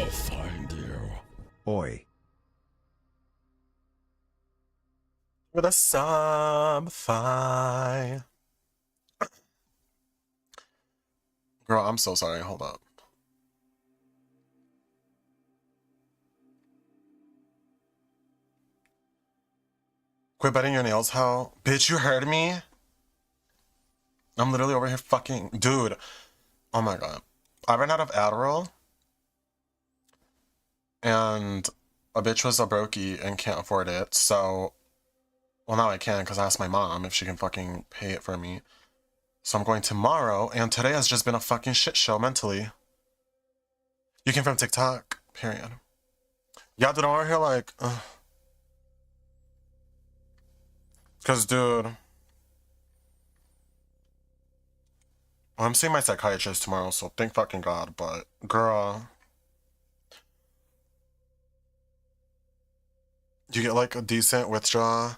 I'll find you. Oi. With a sub-fi. Girl, I'm so sorry. Hold up. Quit biting your nails, how? Bitch, you heard me? I'm literally over here fucking... Dude. Oh my god. I ran out of Adderall. And a bitch was a brokey and can't afford it, so... Well, now I can, because I asked my mom if she can fucking pay it for me. So I'm going tomorrow, and today has just been a fucking shit show mentally. You came from TikTok? Period. Yeah, dude, I'm over here like... Because, dude... I'm seeing my psychiatrist tomorrow, so thank fucking God, but... Girl... You get, like, a decent withdrawal.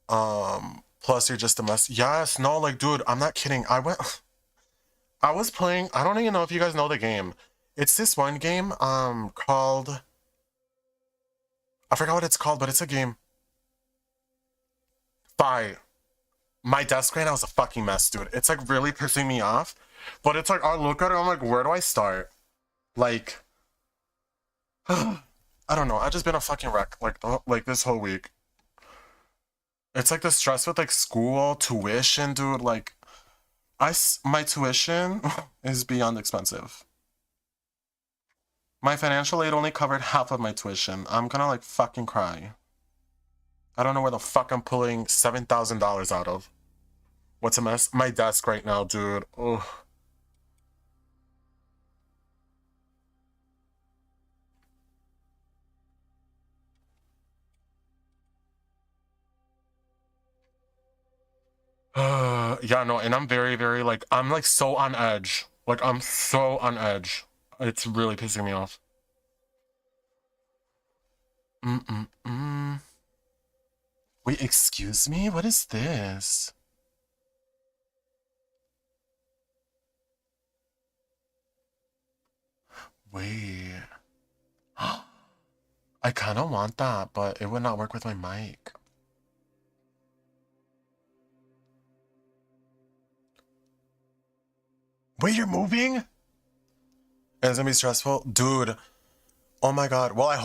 Plus you're just a mess. Yes, no, like, dude, I'm not kidding. I was playing... I don't even know if you guys know the game. It's this one game, called... I forgot what it's called, but it's a game. Bye. My desk right now is a fucking mess, dude. It's like really pissing me off. But it's like, I look at it, I'm like, where do I start? Like, I don't know. I've just been a fucking wreck, like this whole week. It's like the stress with like school, tuition, dude. Like, my tuition is beyond expensive. My financial aid only covered half of my tuition. I'm gonna like fucking cry. I don't know where the fuck I'm pulling $7,000 out of. What's a mess? My desk right now, dude. Ugh. Yeah, no, and I'm very, very, like, I'm, like, so on edge. Like, I'm so on edge. It's really pissing me off. Wait, excuse me? What is this? Wait. I kind of want that, but it would not work with my mic. Wait, you're moving? And it's gonna be stressful? Dude. Oh my god. Well, I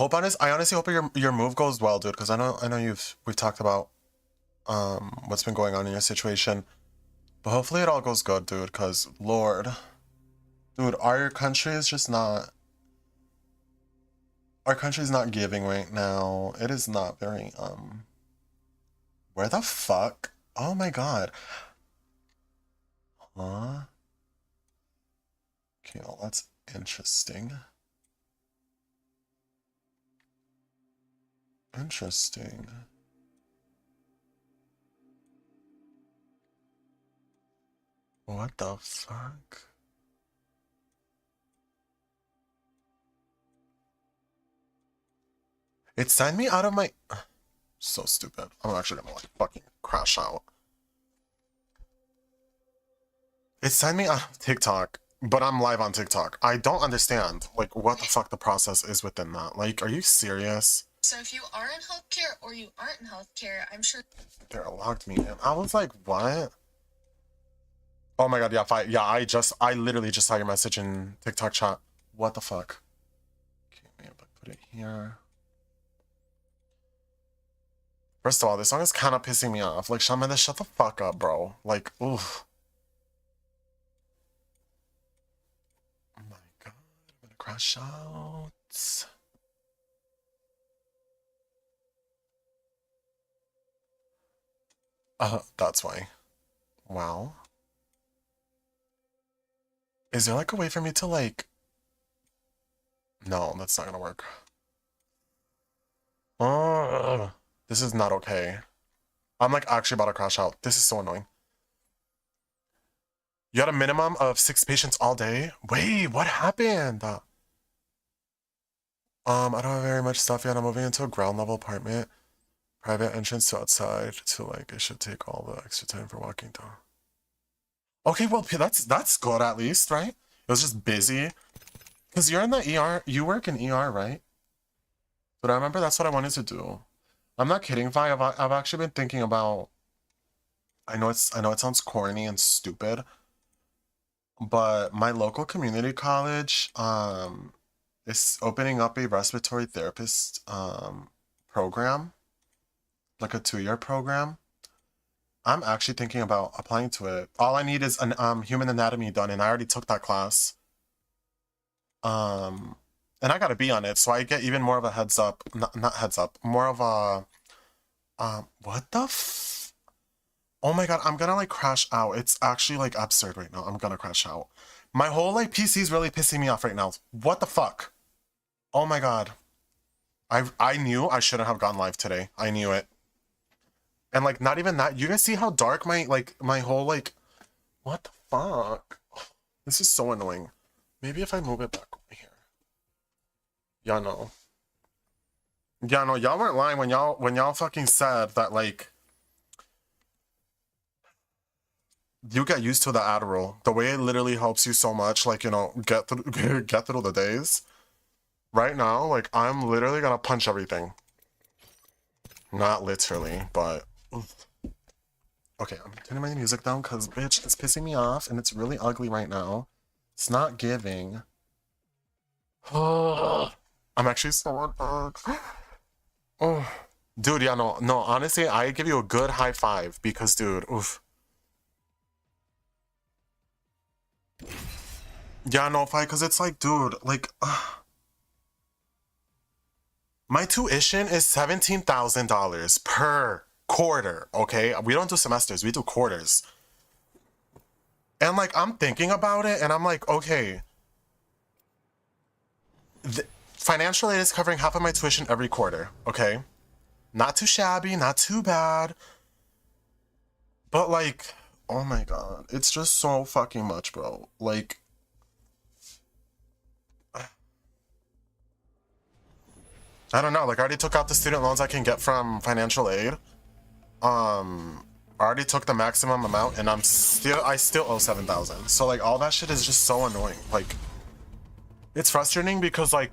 honestly hope your move goes well, dude, because I know we've talked about what's been going on in your situation. But hopefully it all goes good, dude, because Lord. Dude, our country is just not... Our country's not giving right now. It is not very, Where the fuck? Oh my god. Huh? Okay, well, that's interesting. Interesting. What the fuck? It signed me out of my... So stupid. I'm actually gonna like fucking crash out. It signed me out of TikTok, but I'm live on TikTok. I don't understand, like, what the fuck the process is within that. Like, are you serious? So if you are in healthcare or you aren't in healthcare, I'm sure... They locked me in. I was like, what? Oh my god, yeah, I literally just saw your message in TikTok chat. What the fuck? Okay, maybe put it here. First of all, this song is kind of pissing me off. Like, Shawn Mendes, shut the fuck up, bro. Like, oof. Oh my god, I'm gonna crash out. That's why. Wow. Is there like a way for me to like... No, that's not gonna work. This is not okay. I'm like actually about to crash out. This is so annoying. You had a minimum of 6 patients all day? Wait, what happened? I don't have very much stuff yet. I'm moving into a ground level apartment. Private entrance to outside. To like, it should take all the extra time for walking down. Okay, well, that's good at least, right? It was just busy. Because you're in the ER, you work in ER, right? But I remember that's what I wanted to do. I'm not kidding, Vi. I've actually been thinking about. I know it sounds corny and stupid, but my local community college is opening up a respiratory therapist program, like a 2-year program. I'm actually thinking about applying to it. All I need is an human anatomy done, and I already took that class. Um, and I gotta be on it, so I get even more of a heads up. Not heads up, more of a what the f? Oh my god, I'm gonna like crash out. It's actually like absurd right now. I'm gonna crash out. My whole like PC is really pissing me off right now. What the fuck? Oh my god. I knew I shouldn't have gone live today. I knew it. And like not even that. You guys see how dark my whole like what the fuck? This is so annoying. Maybe if I move it back over here. Yeah, no. Yeah, no, y'all weren't lying when y'all fucking said that like you get used to the Adderall. The way it literally helps you so much, like, you know, get through get through the days. Right now, like I'm literally gonna punch everything. Not literally, but okay, I'm turning my music down because bitch, it's pissing me off and it's really ugly right now. It's not giving. I'm actually so bugs. Oh, dude, yeah, no, honestly, I give you a good high five because, dude, oof. Yeah, no, fight, because it's like, dude, like, my tuition is $17,000 per quarter, okay? We don't do semesters, we do quarters. And, like, I'm thinking about it, and I'm like, okay, financial aid is covering half of my tuition every quarter, okay? Not too shabby, not too bad. But, like, oh my god, it's just so fucking much, bro. Like, I don't know, like I already took out the student loans I can get from financial aid. I already took the maximum amount and I still owe 7,000. So like all that shit is just so annoying. Like it's frustrating because like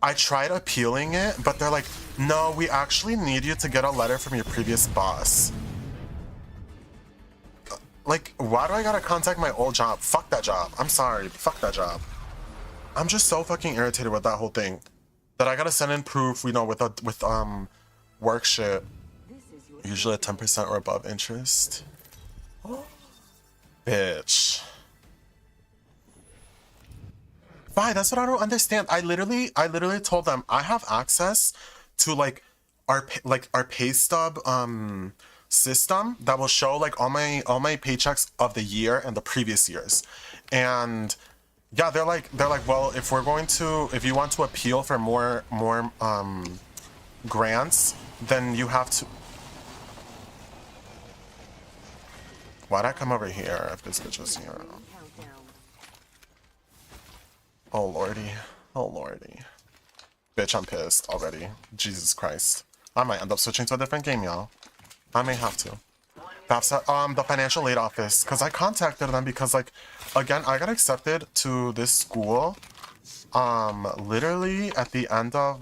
I tried appealing it, but they're like, no, we actually need you to get a letter from your previous boss. Like, why do I gotta contact my old job? Fuck that job. I'm sorry, fuck that job. I'm just so fucking irritated with that whole thing that I gotta send in proof, you know, with work shit. Usually at 10% or above interest. Bitch. Why? That's what I don't understand. I literally told them I have access to like our pay stub system that will show like all my paychecks of the year and the previous years, and yeah, they're like, well, if you want to appeal for more grants, then you have to. Why'd I come over here if this bitch was here? Oh lordy, oh lordy, bitch, I'm pissed already. Jesus Christ, I might end up switching to a different game, y'all. I may have to. That's the financial aid office, because I contacted them because like, again, I got accepted to this school literally at the end of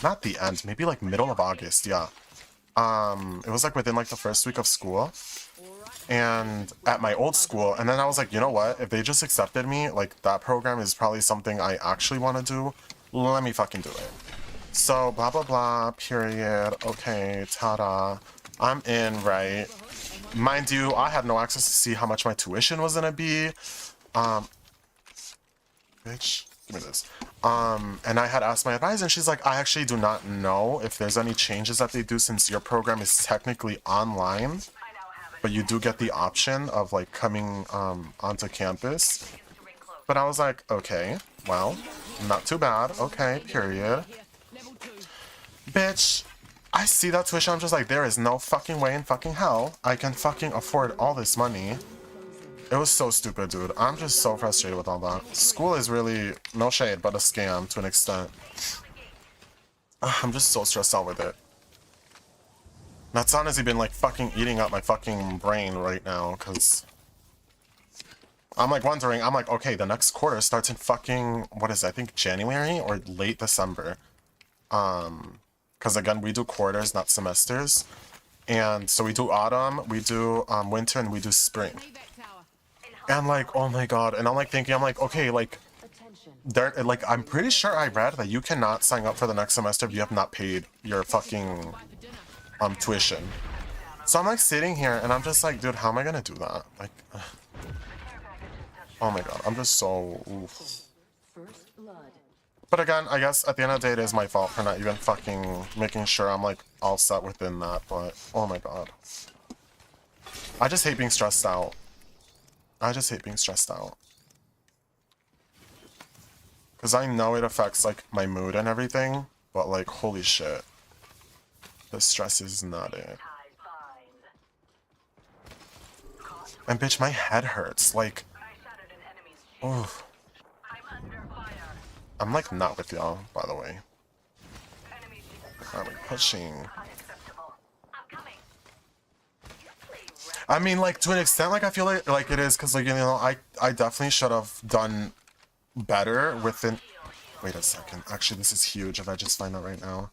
not the end, maybe like middle of August, yeah. It was like within like the first week of school, and at my old school, and then I was like, you know what, if they just accepted me, like that program is probably something I actually want to do, let me fucking do it. So blah blah blah, period. Okay, ta-da. I'm in, right? Mind you, I had no access to see how much my tuition was gonna be. Bitch, give me this. And I had asked my advisor, and she's like, I actually do not know if there's any changes that they do since your program is technically online, but you do get the option of like coming onto campus. But I was like, okay, well, not too bad. Okay, period. Bitch, I see that tuition, I'm just like, there is no fucking way in fucking hell I can fucking afford all this money. It was so stupid, dude. I'm just so frustrated with all that. School is really, no shade, but a scam to an extent. I'm just so stressed out with it. That's honestly been like fucking eating up my fucking brain right now, because I'm like wondering, I'm like, okay, the next quarter starts in fucking, what is it, I think January or late December. Because again, we do quarters, not semesters. And so we do autumn, we do winter, and we do spring. And like, oh my god, and I'm like thinking, I'm like, okay, like, there, like, I'm pretty sure I read that you cannot sign up for the next semester if you have not paid your fucking tuition. So I'm like sitting here and I'm just like, dude, how am I gonna do that? Like, oh my god, I'm just so oof. But again, I guess at the end of the day, it is my fault for not even fucking making sure I'm like all set within that. But oh my god, I just hate being stressed out. I just hate being stressed out. Because I know it affects like my mood and everything, but like holy shit, the stress is not it. And bitch, my head hurts. Like, oh, I'm like not with y'all, by the way. Are we pushing? I mean, like to an extent, like I feel like it is because like you know I definitely should have done better within. Wait a second. Actually, this is huge. If I just find out right now.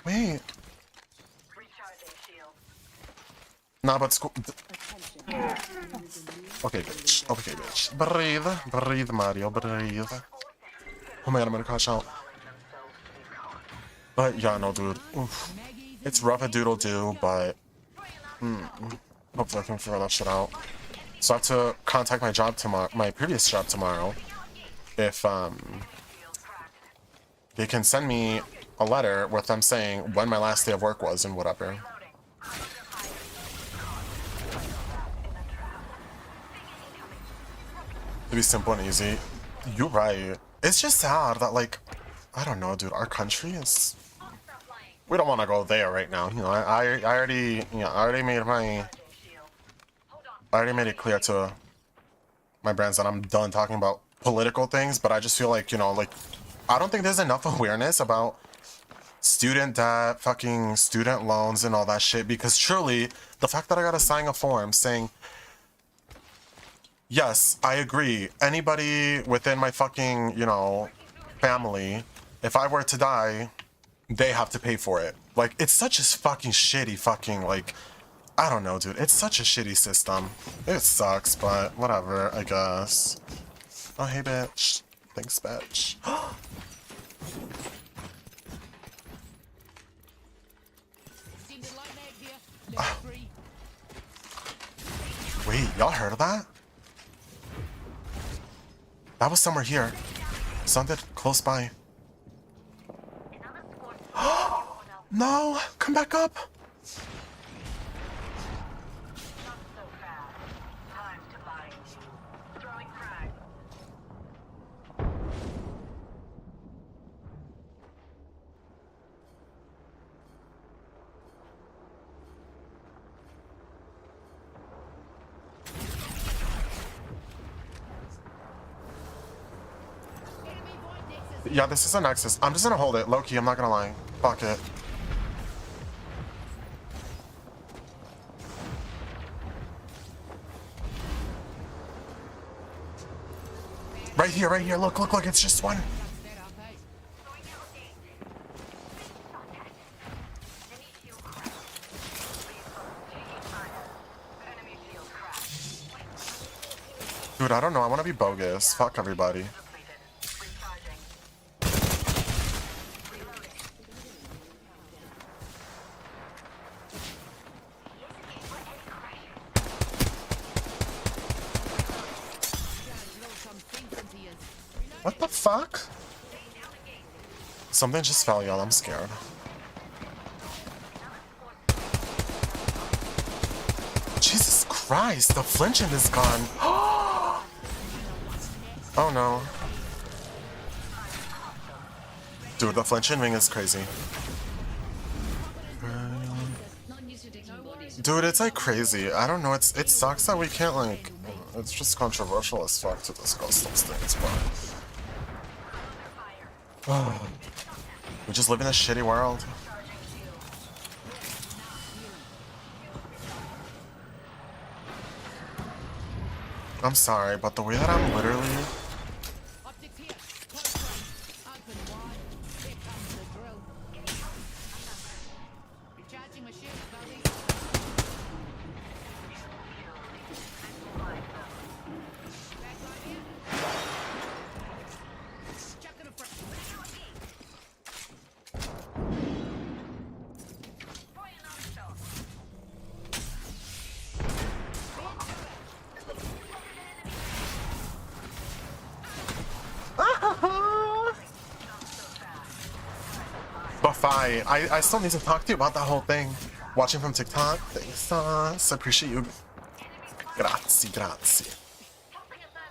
Wait. Nah, but school. Okay, bitch. Okay, bitch. Breathe. Breathe, Mario. Breathe. Oh my god, I'm gonna crash out. But yeah, no, dude. Oof. It's rough a doodle do, but hopefully I can figure that shit out. So I have to contact my job tomorrow, my previous job tomorrow, if they can send me a letter with them saying when my last day of work was and whatever. To be simple and easy. You're right. It's just sad that like, I don't know, dude. Our country is. We don't want to go there right now. You know, I already, you know, I already made it clear to my brands that I'm done talking about political things. But I just feel like, you know, like, I don't think there's enough awareness about student debt, fucking student loans, and all that shit. Because truly, the fact that I gotta sign a form saying, yes, I agree. Anybody within my fucking, you know, family, if I were to die, they have to pay for it. Like, it's such a fucking shitty fucking, like, I don't know, dude. It's such a shitty system. It sucks, but whatever, I guess. Oh, hey, bitch. Thanks, bitch. Wait, y'all heard of that? That was somewhere here. Sounded close by. No! Come back up! Yeah, this is a Nexus. I'm just gonna hold it. Low-key, I'm not gonna lie. Fuck it. Right here, right here. Look, look, look. It's just one. Dude, I don't know. I want to be bogus. Fuck everybody. What the fuck? Something just fell, y'all. I'm scared. Jesus Christ, the flinching is gone. Oh no. Dude, the flinching ring is crazy. Dude, it's like crazy. I don't know, it sucks that we can't like, it's just controversial as fuck to discuss those things, but we just live in a shitty world. I'm sorry, but the way that I'm literally... Optics here. Close range. Open wide. Here comes the drill. Recharging my shield, buddy. Back right here. Chuck it a front. But fine, I still need to talk to you about that whole thing. Watching from TikTok. Thanks, Sauce. I appreciate you. Grazie, grazie.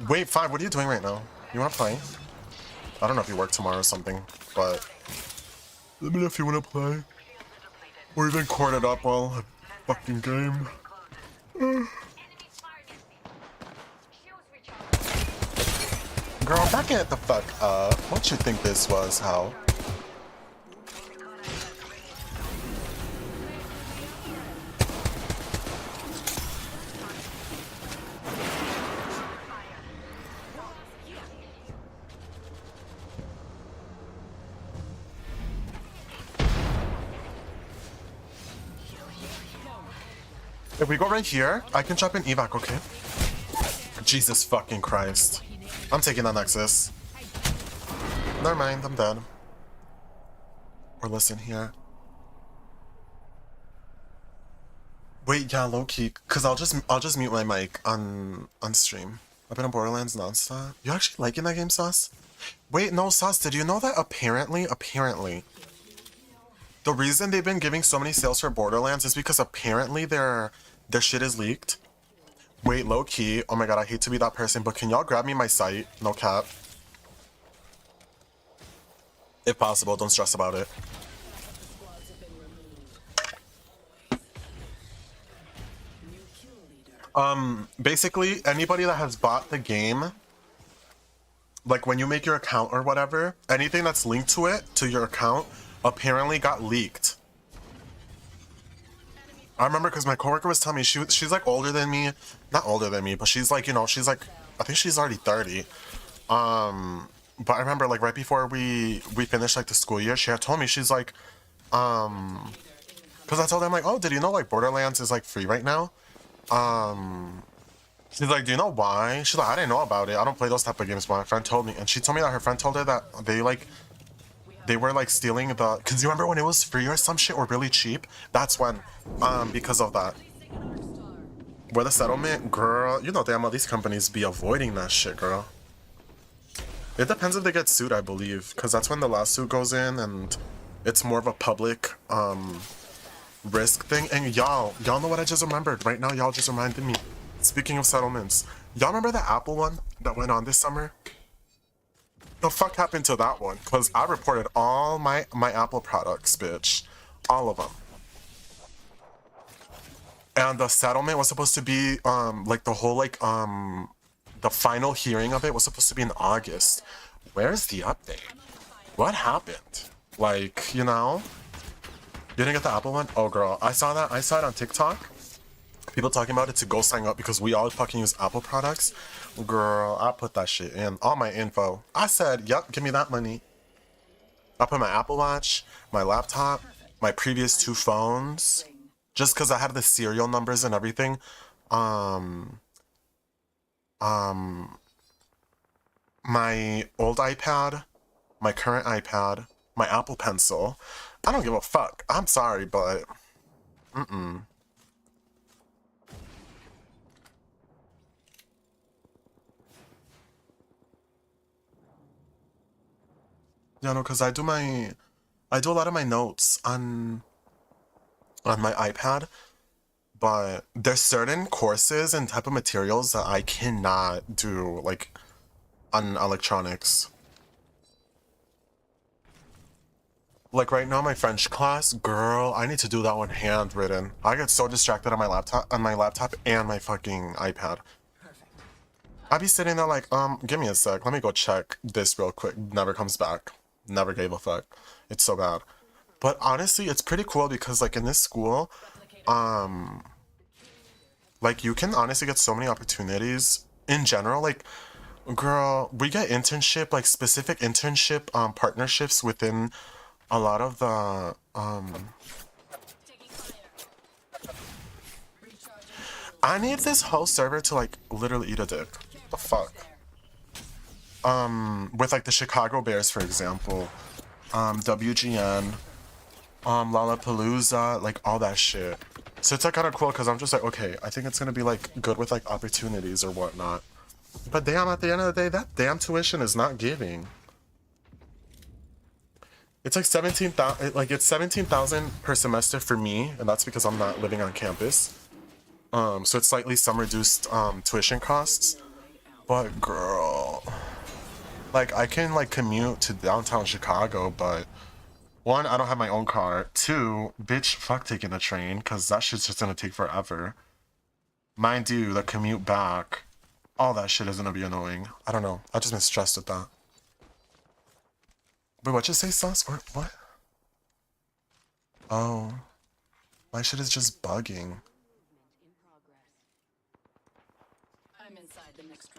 Wait, Five, what are you doing right now? You wanna play? I don't know if you work tomorrow or something, but let me know if you wanna play. Or even cord it up while I fucking game. Girl, back it the fuck up. What you think this was, how? If we go right here, I can jump in evac, okay? Jesus fucking Christ. I'm taking that Nexus. Never mind, I'm dead. Or listen here. Wait, yeah, low key, cause I'll just mute my mic on stream. I've been on Borderlands nonstop. You actually liking that game, Sauce? Wait, no, Sauce, did you know that apparently, the reason they've been giving so many sales for Borderlands is because apparently their shit is leaked? Wait, low key. Oh my god, I hate to be that person, but can y'all grab me my site? No cap. If possible, don't stress about it. Basically, anybody that has bought the game, like when you make your account or whatever, anything that's linked to it, to your account, apparently got leaked. I remember because my coworker was telling me she's like older than me, not older than me, but she's like, you know, she's like, I think she's already 30. But I remember like right before we finished like the school year, she had told me, she's like, because I told her, I'm like, oh, did you know like Borderlands is like free right now? She's like, do you know why? She's like, I didn't know about it. I don't play those type of games, but my friend told me, and she told me that her friend told her that they were like stealing the, because you remember when it was free or some shit or really cheap? That's when, because of that. Where the settlement, girl, you know damn well these companies be avoiding that shit, girl. It depends if they get sued, I believe, because that's when the lawsuit goes in and it's more of a public, risk thing. And y'all know what I just remembered right now? Y'all just reminded me. Speaking of settlements, y'all remember the Apple one that went on this summer? The fuck happened to that one? Because I reported all my Apple products, bitch. All of them. And the settlement was supposed to be, like the whole, like, the final hearing of it was supposed to be in August. Where's the update? What happened? Like, you know? You didn't get the Apple one? Oh, girl. I saw that. I saw it on TikTok. People talking about it to go sign up because we all fucking use Apple products. Girl, I put that shit in. All my info. I said, yep, give me that money. I put my Apple Watch, my laptop, my previous 2 phones. Just because I had the serial numbers and everything. My old iPad, my current iPad, my Apple Pencil. I don't give a fuck. I'm sorry, but... Yeah, no, because I do a lot of my notes on my iPad, but there's certain courses and type of materials that I cannot do, like, on electronics. Like right now, my French class, girl, I need to do that one handwritten. I get so distracted on my laptop and my fucking iPad. I'd be sitting there like, give me a sec, let me go check this real quick. Never comes back. Never gave a fuck. It's so bad. But honestly, it's pretty cool because like in this school, like you can honestly get so many opportunities in general, like, girl, we get internship, like specific internship partnerships within a lot of the I need this whole server to like literally eat a dick. The fuck? With like the Chicago Bears, for example, WGN, Lollapalooza, like all that shit. So it's like kind of cool because I'm just like, okay, I think it's gonna be like good with like opportunities or whatnot. But damn, at the end of the day, that damn tuition is not giving. It's like 17,000, like it's 17,000 per semester for me, and that's because I'm not living on campus. So it's slightly some reduced tuition costs. But girl, like I can like commute to downtown Chicago, but one, I don't have my own car. Two, bitch, fuck taking the train, because that shit's just gonna take forever. Mind you, the commute back, all that shit is gonna be annoying. I don't know. I've just been stressed with that. Wait, what you say, Sauce? Or what? Oh. My shit is just bugging.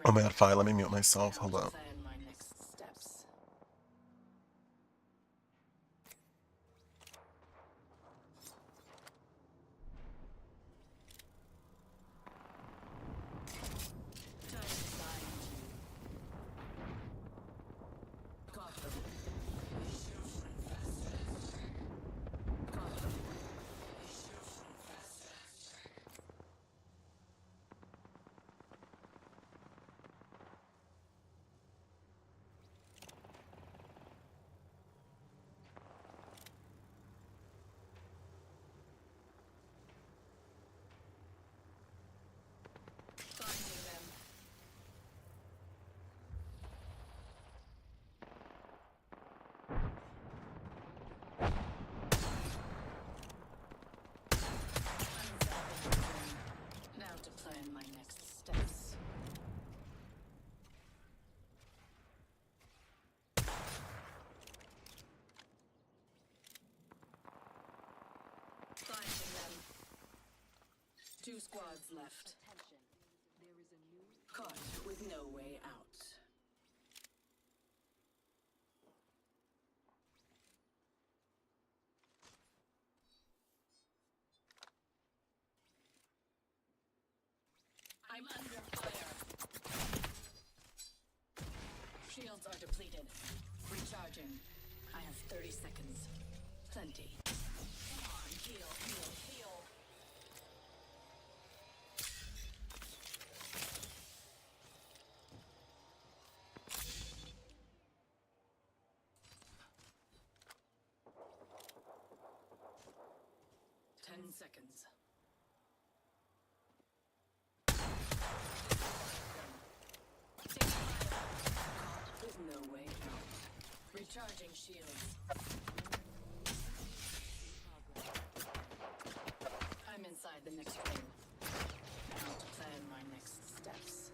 Oh my god, fine, let me mute myself. Hold up. Two squads left. Caught with no way out. I'm under fire. Shields are depleted. Recharging. I have 30 seconds. Plenty. Come on, heal, heal, heal. Seconds. With no way out. Recharging shields. I'm inside the next ring. Now to plan my next steps.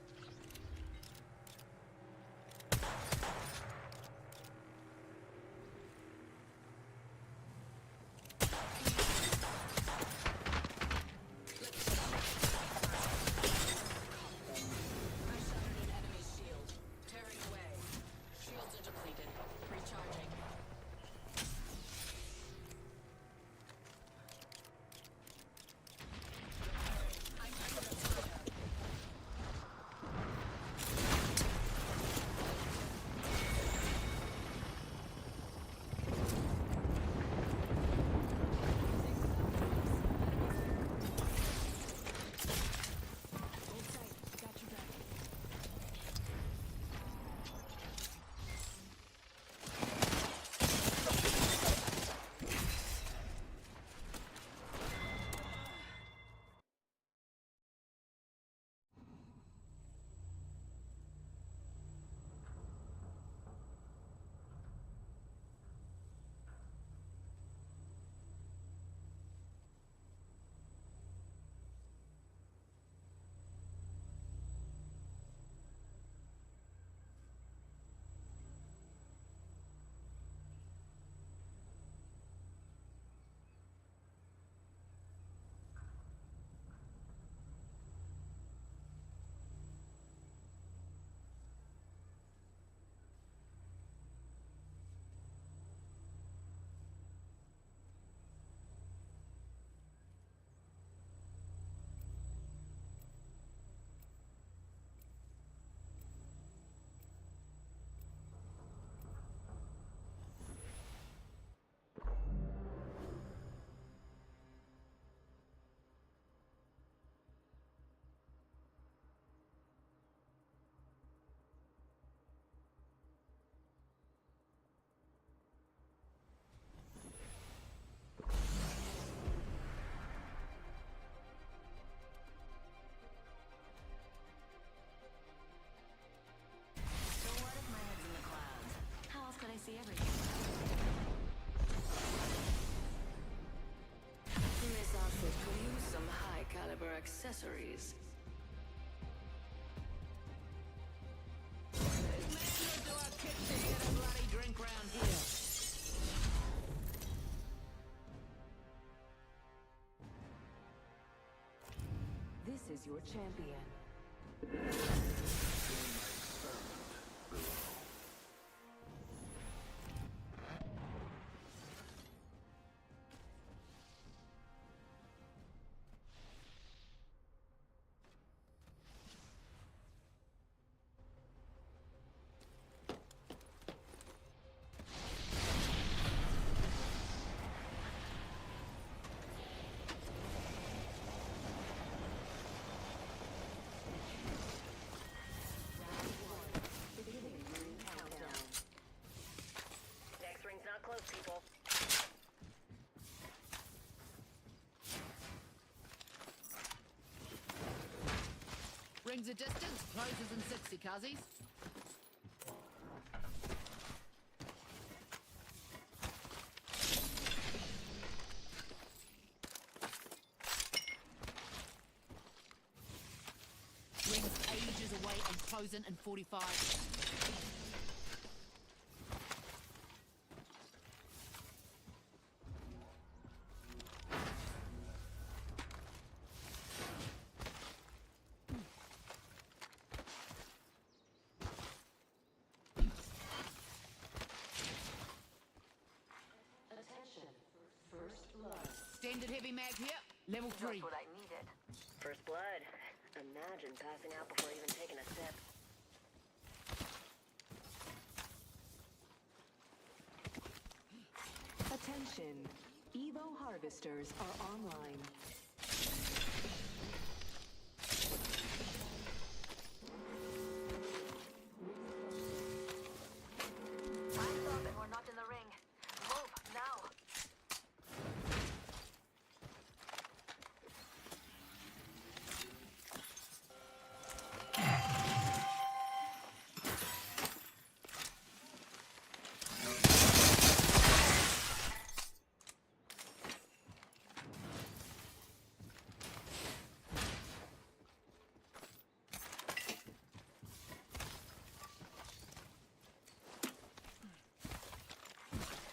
accessories. This is your champion. Next ring's not close, people. Rings a distance, closes in 60, cuzzies. Rings ages away and closing in 45. Attention. First blood. Standard heavy mag here, level 3. Just what I needed. First blood. Imagine passing out before even taking a sip. Attention. Evo harvesters are online. Time's up and we're not in the ring. Move, now.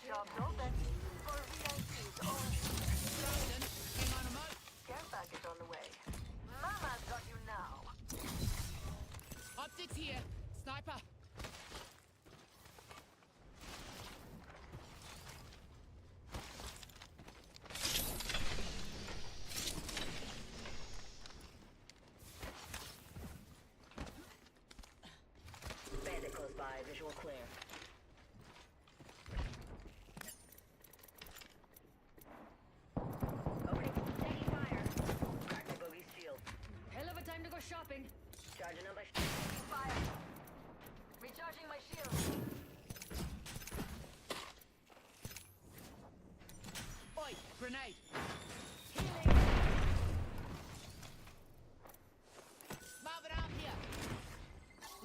Job's open. For VIPs only. Justin, hang on a mo. Care package on the way. Mama's got you now. Optics here, sniper. Bandit close by, visual clear. Opening, taking fire. Crack the bogey's shield. Hell of a time to go shopping. Charging up my Taking fire. Recharging my shield. Oi, grenade. Healing. Marvin out here.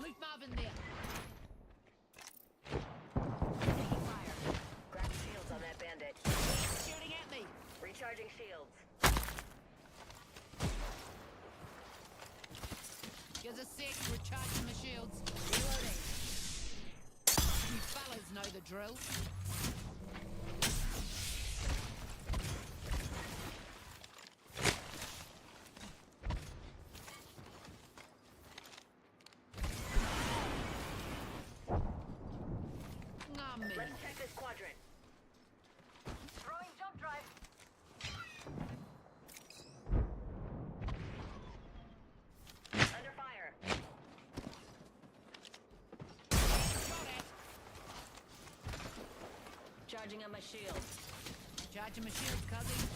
Leave Marvin there. taking fire. Crack shields on that bandit. Shooting at me. Recharging shields. Gives a sec, recharging my shields. Reloading. You fellas know the drill. Nah, me. Let's check this quadrant. Throwing jump drive. Under fire. Shot at. Charging on my shield. Charging my shields, cuzzy.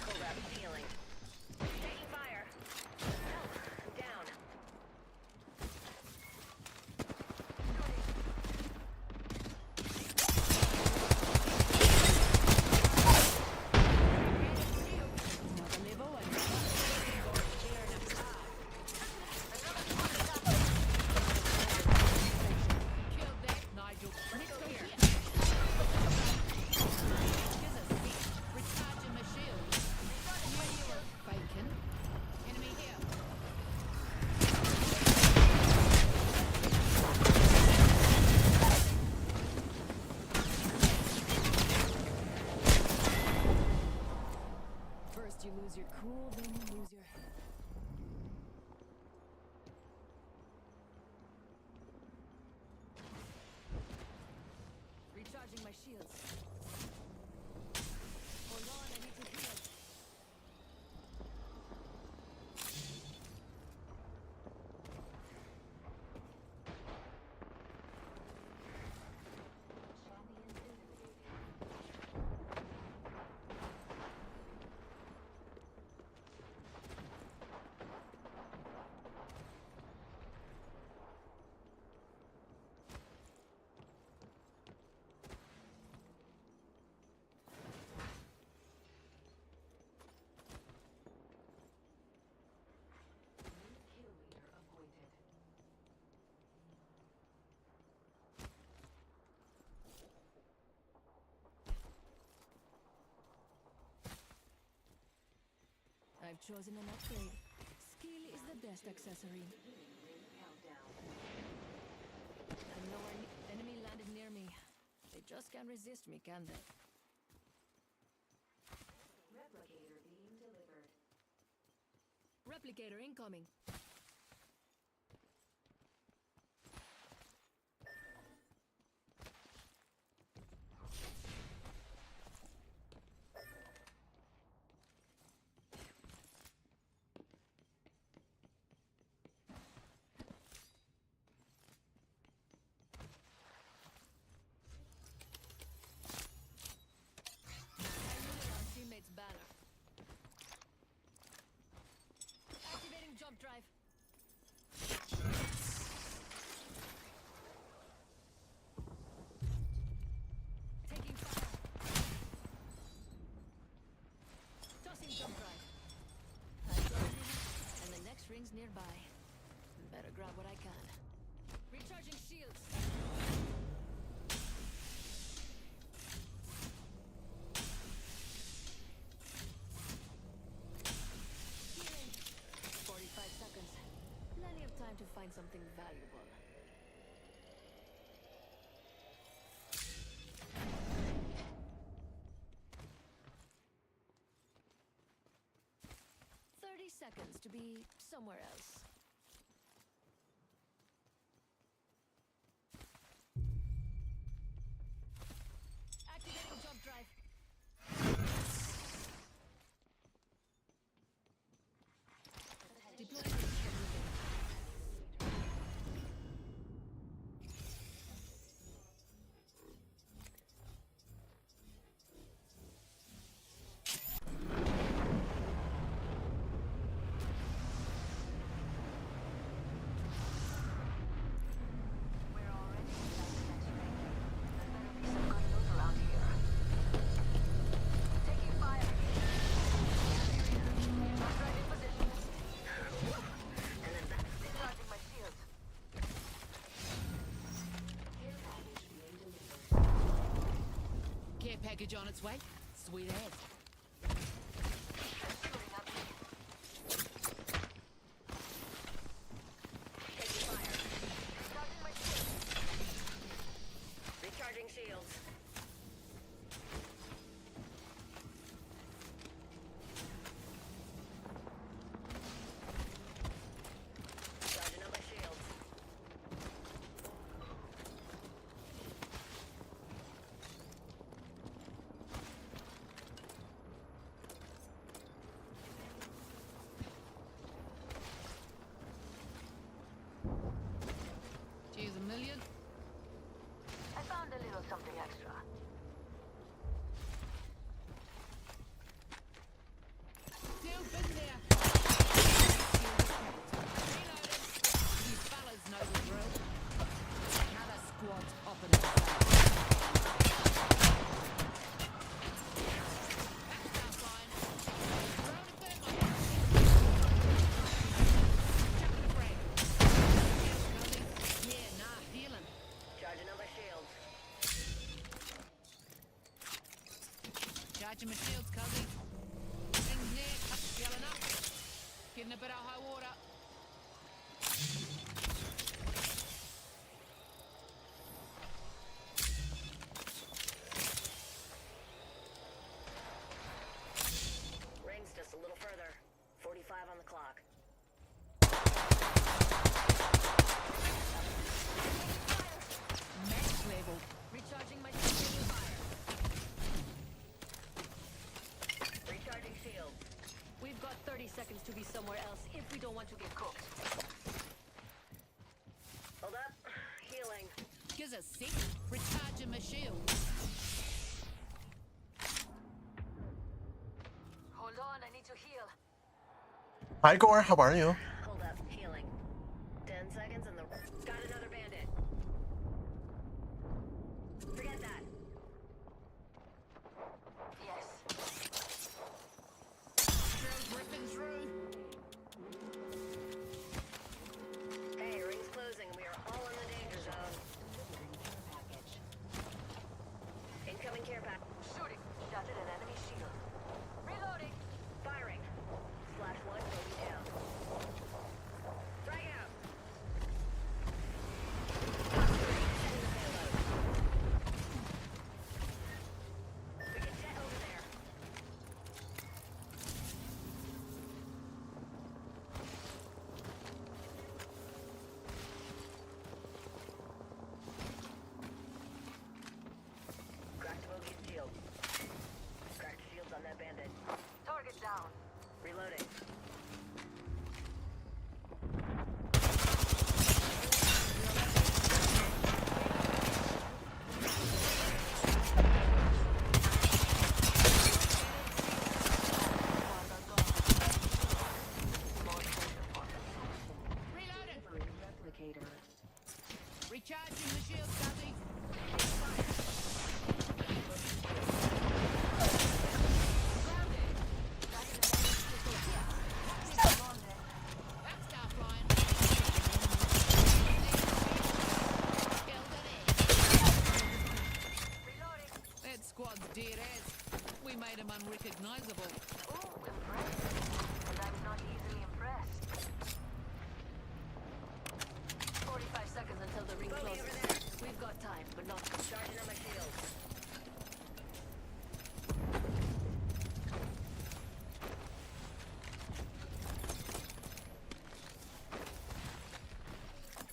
Cold wrap healing. Taking fire. Help. I'm down. Another level shields. Hold on, I need to heal. I've chosen an upgrade. Skill is the best accessory. I know an enemy landed near me. They just can't resist me, can they? Replicator being delivered. Replicator incoming. Teammate's banner. Activating jump drive. Taking fire. Tossing jump drive. I've got a limit, and the next ring's nearby. Better grab what I can. Recharging shields. Healing. 45 seconds. Plenty of time to find something valuable. Seconds to be somewhere else. Activating jump drive. Deploying this care package on its way. Sweet ass. Taking fire. Charging my shields. Recharging shields. Charging up my shields. a sec. Recharging my shield. Hold on, I need to heal. Hi, Gore. How are you? Hold up, healing. 10 seconds and the... Got another bandit. Forget that. Yes. Drill's ripping through. Hey, ring's closing. We are all in the danger zone. Incoming care package. Shooting. Shattered an enemy shield. Reloading. Firing. Slash one, bogey down. Frag out. Top three, setting the payload. We can jet over there. Cracked bogey's shield. Cracked shields on that bandit. Target down. Reloading. Reloading. Replicator. Recharging the shield, Scuzzy. Backstar flying. Reloading. That squad's dead ass. We made him unrecognizable. Oh, impressive. And I'm not easily impressed. 45 seconds until the ring Bogey over closes. there. We've got time, but not Charging on my shield.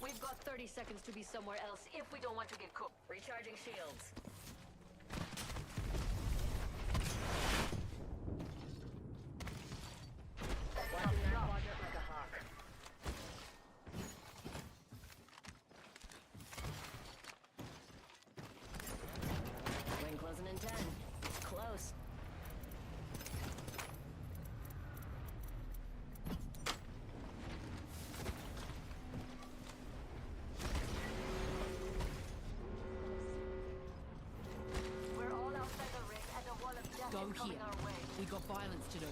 We've got 30 seconds to be somewhere else if we don't want to get cooked. Recharging shields. Watching that quadrant like a hawk. Ring closing in 10. It's close. We're all outside the ring and a wall of death is coming our way. We got violence to do.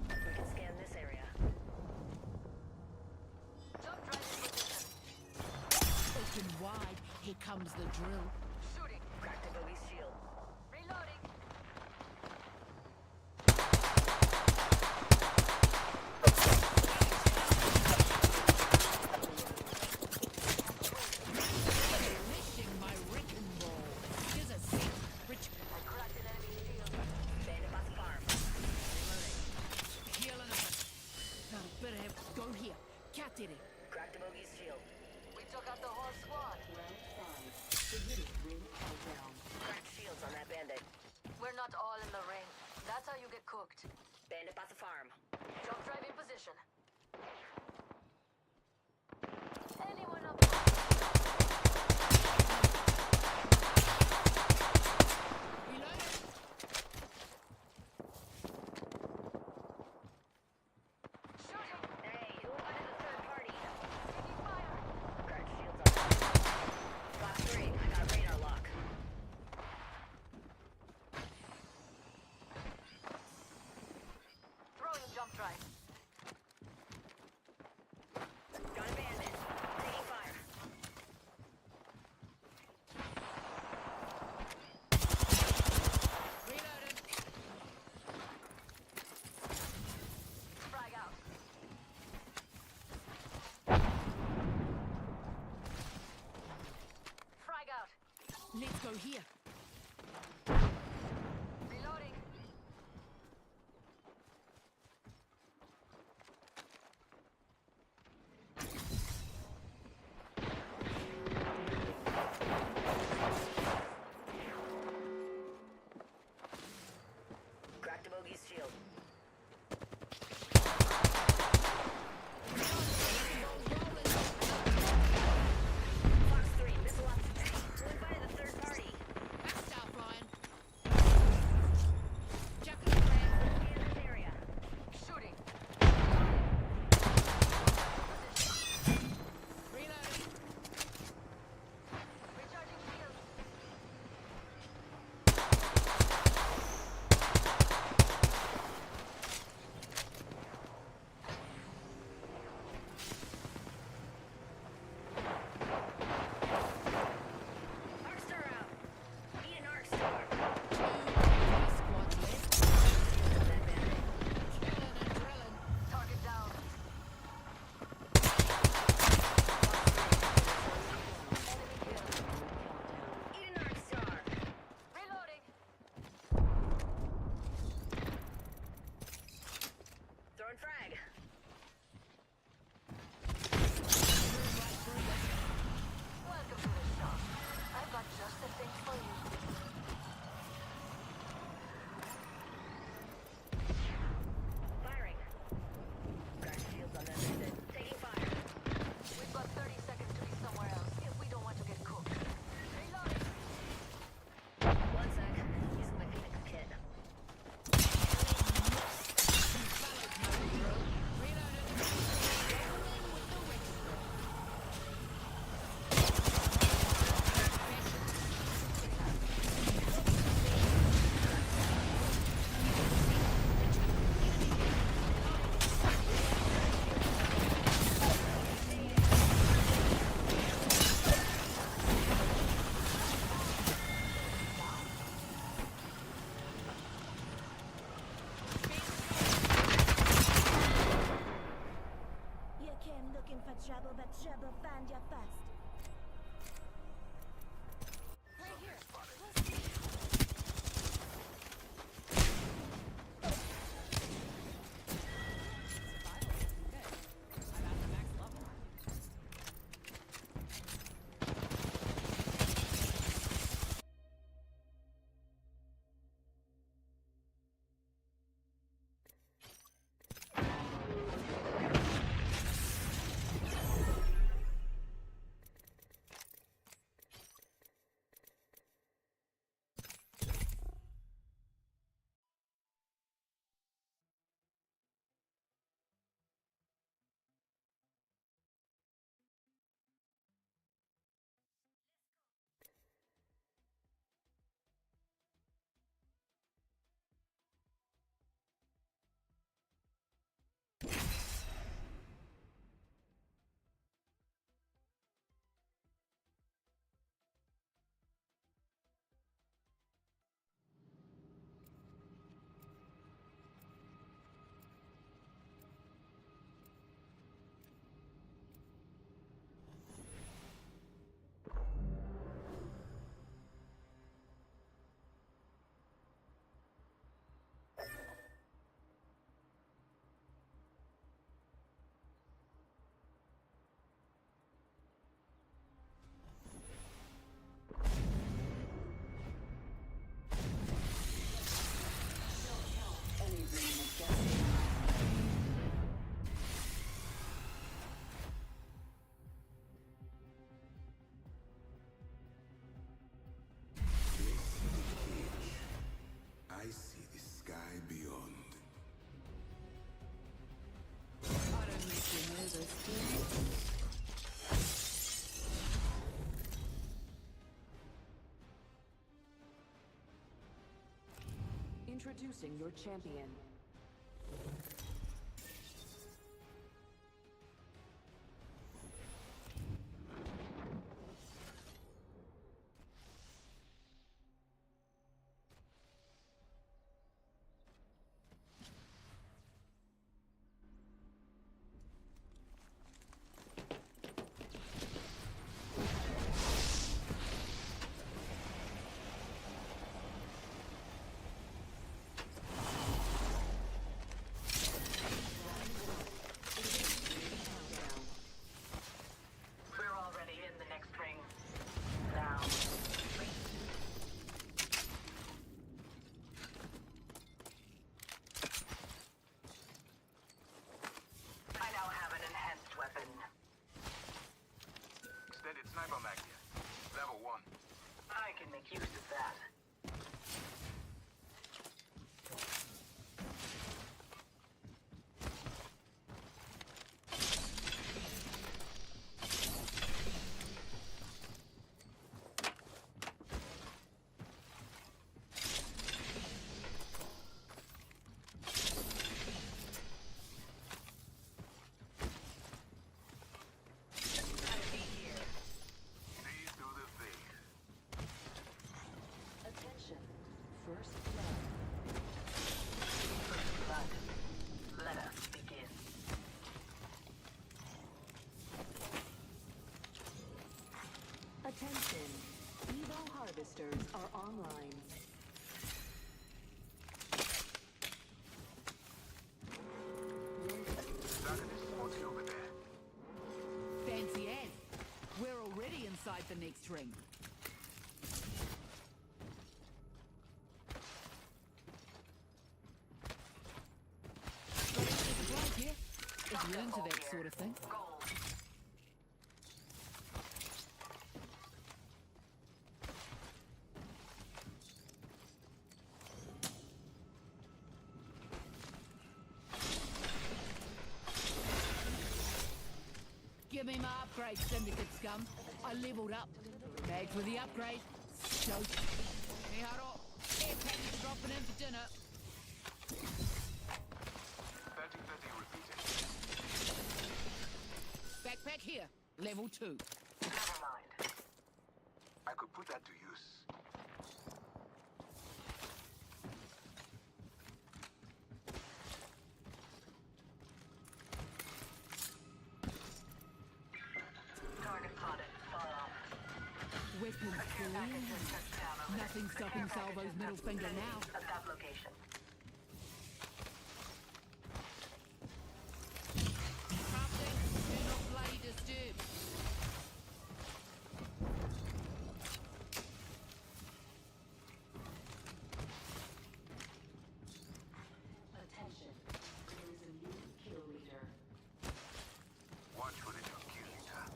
We can scan this area. Jump right in position. Open wide. Here comes the drill. Shooting. Cracked a bogey's shield. Reloading. Unleashing my wrecking ball. Here's a sec. Rich. I cracked an enemy shield. Bandit by the farm. Reloading. Healing him. Now, better have go here. Cat did it. Cracked a bogey's shield. We took out the whole squad. Round 5. Beginning ring countdown. Cracked shields on that bandit. We're not all in the ring. That's how you get cooked. Bandit by the farm. Jump drive in position. Anyone up? Reloading. Shooting. Hey, who wanted a third party? Taking fire. Cracked shields on. Box 3. I got radar lock. Throwing jump drive. Got a bandit. Taking fire. Reloading. Frag out. Frag out. Let's go here. Reloading. Firing. Guard shields on that visit. Taking fire. We've got 30 seconds to be somewhere else if we don't want to get cooked. Reloading. One sec. Using my Phoenix kit. You came looking for trouble, but trouble found you first. Right here. Close to me. Survival. Good. I'm at the max level. Any dream of guessing. I see the sky beyond. I don't make you nervous, do you? Introducing your champion. We're already in the next ring. Now. I now have an enhanced weapon. Extended sniper mag here. Level 1. I can make use of that. Please do the thing. Attention. First blood. Blood. Let us begin. Attention. Evo harvesters are online. Target is spotty over there. Fancy as. We're already inside the next ring. sort of thing. Give me my upgrade, Syndicate scum. I leveled up. Bags with the upgrade. Stoked. Hey, Haro. Air package dropping in for dinner. 30-30 repeated. Backpack here. Level 2. Never mind. I could put that to use. Target spotted. Fall off. Weapons clean. Nothing stopping Salvo's middle finger now. At that location. Captain, do not bloody disturb. Attention. There is a new kill leader. Watch footage of kill leader.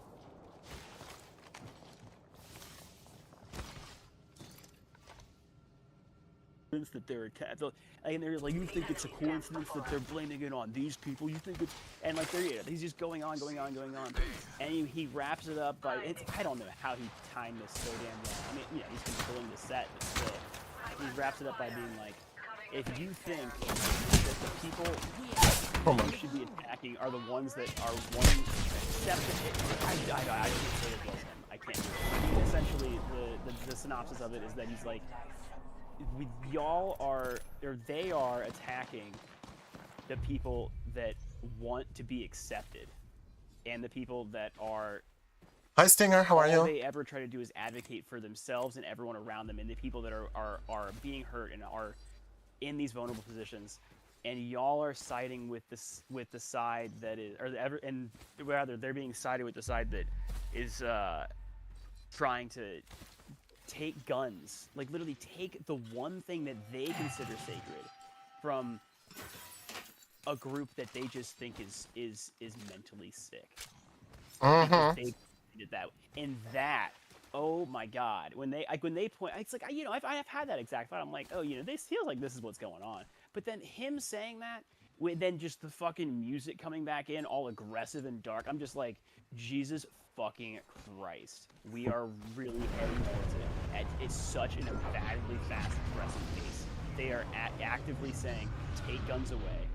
That they're attacked, and they're like, you think it's a coincidence that they're blaming it on these people? You think it's, and like he's just going on, and he wraps it up by, I don't know how he timed this so damn well. I mean, yeah, he's controlling the set, but still, he wraps it up by being like, if you think that the people who should be attacking are the ones that are wanting, I can't say it was him. I can't do it. I mean, essentially, the synopsis of it is that he's like, y'all are, or they are attacking the people that want to be accepted, and the people that are. Hi Stinger, how are all you? they ever try to do is advocate for themselves and everyone around them, and the people that are being hurt and are in these vulnerable positions, and y'all are siding with the side that is, and rather they're being sided with the side that is trying to take guns, like literally take the one thing that they consider sacred from a group that they just think is mentally sick. Because they did that, and that, oh my God, when they point, it's like, I've had that exact thought. I'm like, oh, this feels like this is what's going on. But then him saying that, with then just the fucking music coming back in, all aggressive and dark, I'm just like, Jesus fucking Christ, we are really heading towards it. It's such an emphatically fast, aggressive pace. They are actively saying, take guns away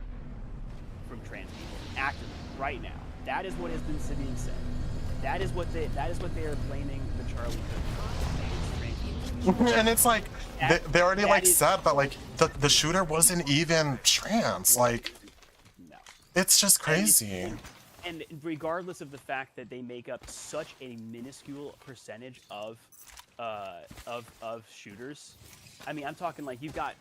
from trans people. Actively, right now. That is what has been being said. That is what they are blaming the Charlie Kirk. And it's like they already like said that like the shooter wasn't even trans. Like, no. It's just crazy. And regardless of the fact that they make up such a minuscule percentage of shooters, I mean, I'm talking like you've got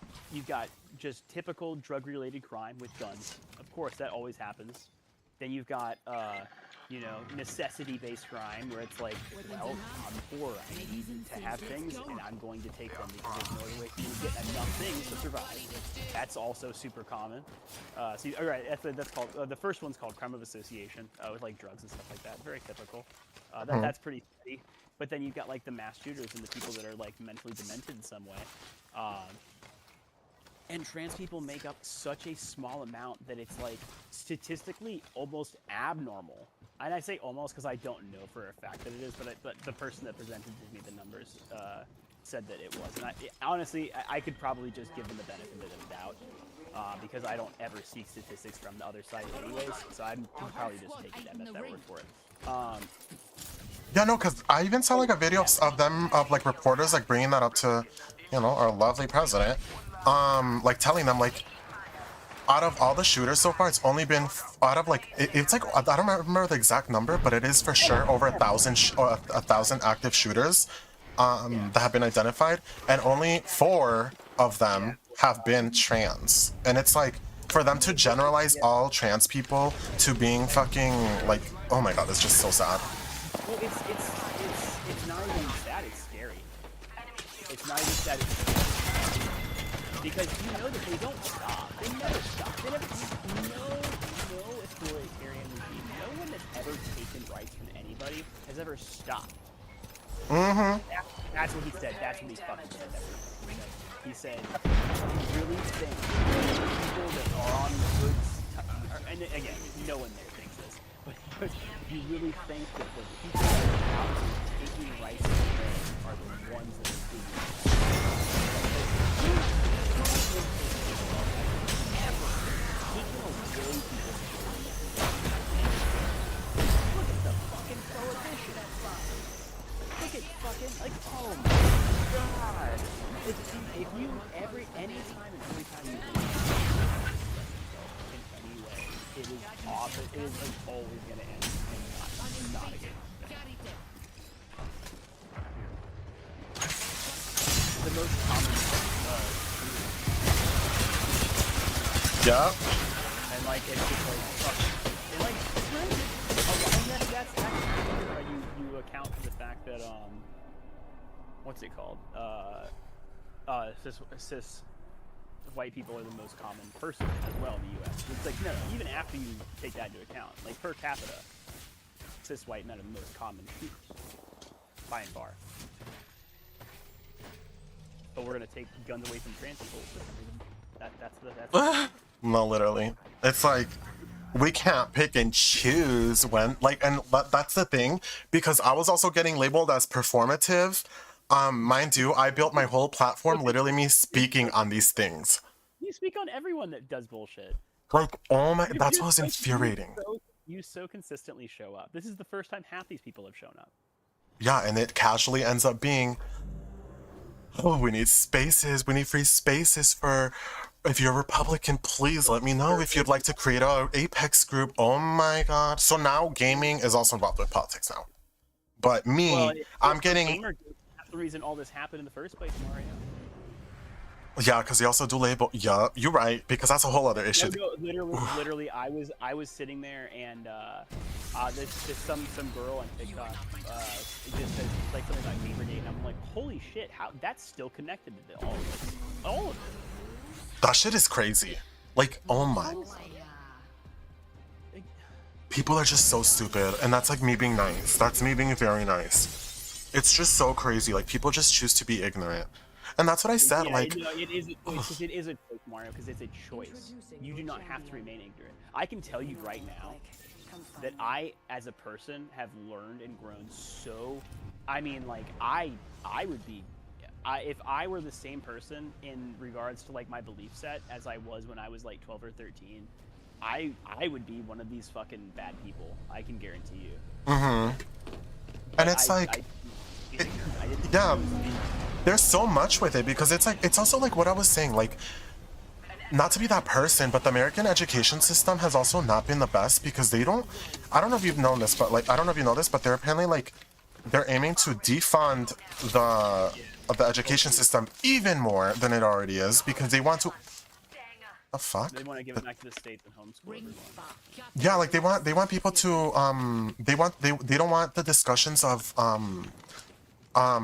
just typical drug-related crime with guns. Of course, that always happens. Then you've got necessity-based crime where it's like, well, I'm poor, I need to have things, and I'm going to take them because there's no other way for me to get enough things to survive. That's also super common. All right, that's called the first one's called crime of association with like drugs and stuff like that. Very typical. That's pretty steady. But then you've got like the mass shooters and the people that are like mentally demented in some way. And trans people make up such a small amount that it's like statistically almost abnormal. And I say almost because I don't know for a fact that it is, but the person that presented to me the numbers said that it was. And honestly, I could probably just give them the benefit of the doubt because I don't ever see statistics from the other side anyways. So I'm probably just taking them at that word for it. Yeah, no, because I even saw like a video of them, of like reporters like bringing that up to, our lovely president. Like telling them like, out of all the shooters so far, it's only been out of like it's like I don't remember the exact number, but it is for sure over 1,000 active shooters that have been identified, and only 4 of them have been trans. And it's like for them to generalize all trans people to being fucking like, oh my God, it's just so sad. Well, it's not even sad. It's scary. It's not even sad. It's scary. Because you know that they don't stop. They never stop. They never no authoritarian regime. No one that's ever taken rights from anybody has ever stopped. Mm-hmm. That's what he said. That's what he fucking said. He said, "You really think people that are on the good and again, no one there thinks this, but he goes, you really think that the people that are out taking rights away are the ones that are doing it? Ever taking away people's look at the fucking prohibition. Look at fucking, like, oh my god. If you, any time and every time you do in any way, it is awful. It is like always going to end in not a good thing. The most common Yeah. and like, it's just like, fuck. And like, and that's actually, you account for the fact that, what's it called? Cis white people are the most common person as well in the U.S. It's like, no, even after you take that into account, like per capita, cis white men are the most common shooters, by and far. But we're gonna take guns away from trans people for some reason. That's No, literally. It's like, we can't pick and choose when, like, and that's the thing, because I was also getting labeled as performative. Mind you, I built my whole platform literally me speaking on these things. You speak on everyone that does bullshit. Like, oh my, that's what was infuriating. You so consistently show up. This is the first time half these people have shown up. Yeah, and it casually ends up being, oh, we need spaces, we need free spaces for, if you're a Republican, please let me know if you'd like to create a Apex group. Oh my god. So now gaming is also involved with politics now. But me, well, I'm getting... That's the reason all this happened in the first place, Mario. Yeah, because they also do label... Yeah, you're right, because that's a whole other issue. No, literally, I was sitting there and this some girl on TikTok it just says like something like Gamergate, and I'm like, holy shit, how that's still connected to all of it. That shit is crazy. Like, oh my... People are just so stupid, and that's like me being nice. That's me being very nice. It's just so crazy. Like, people just choose to be ignorant. And that's what I said, yeah, like... it is a choice, Mario, because it's a choice. You do not have to remain ignorant. I can tell you right now that I, as a person, have learned and grown so... I mean, like, I would be... if I were the same person in regards to, like, my belief set as I was when I was, like, 12 or 13, I would be one of these fucking bad people. I can guarantee you. Mm-hmm. And it's yeah, there's so much with it, because it's like, it's also like what I was saying, like, not to be that person, but the American education system has also not been the best, because they don't, I don't know if you've known this, but like, I don't know if you know this, but they're apparently like, they're aiming to defund the education system even more than it already is, because they want to... The fuck? They want to give it back to the states and homeschool everyone. Yeah, like they want people to they don't want the discussions of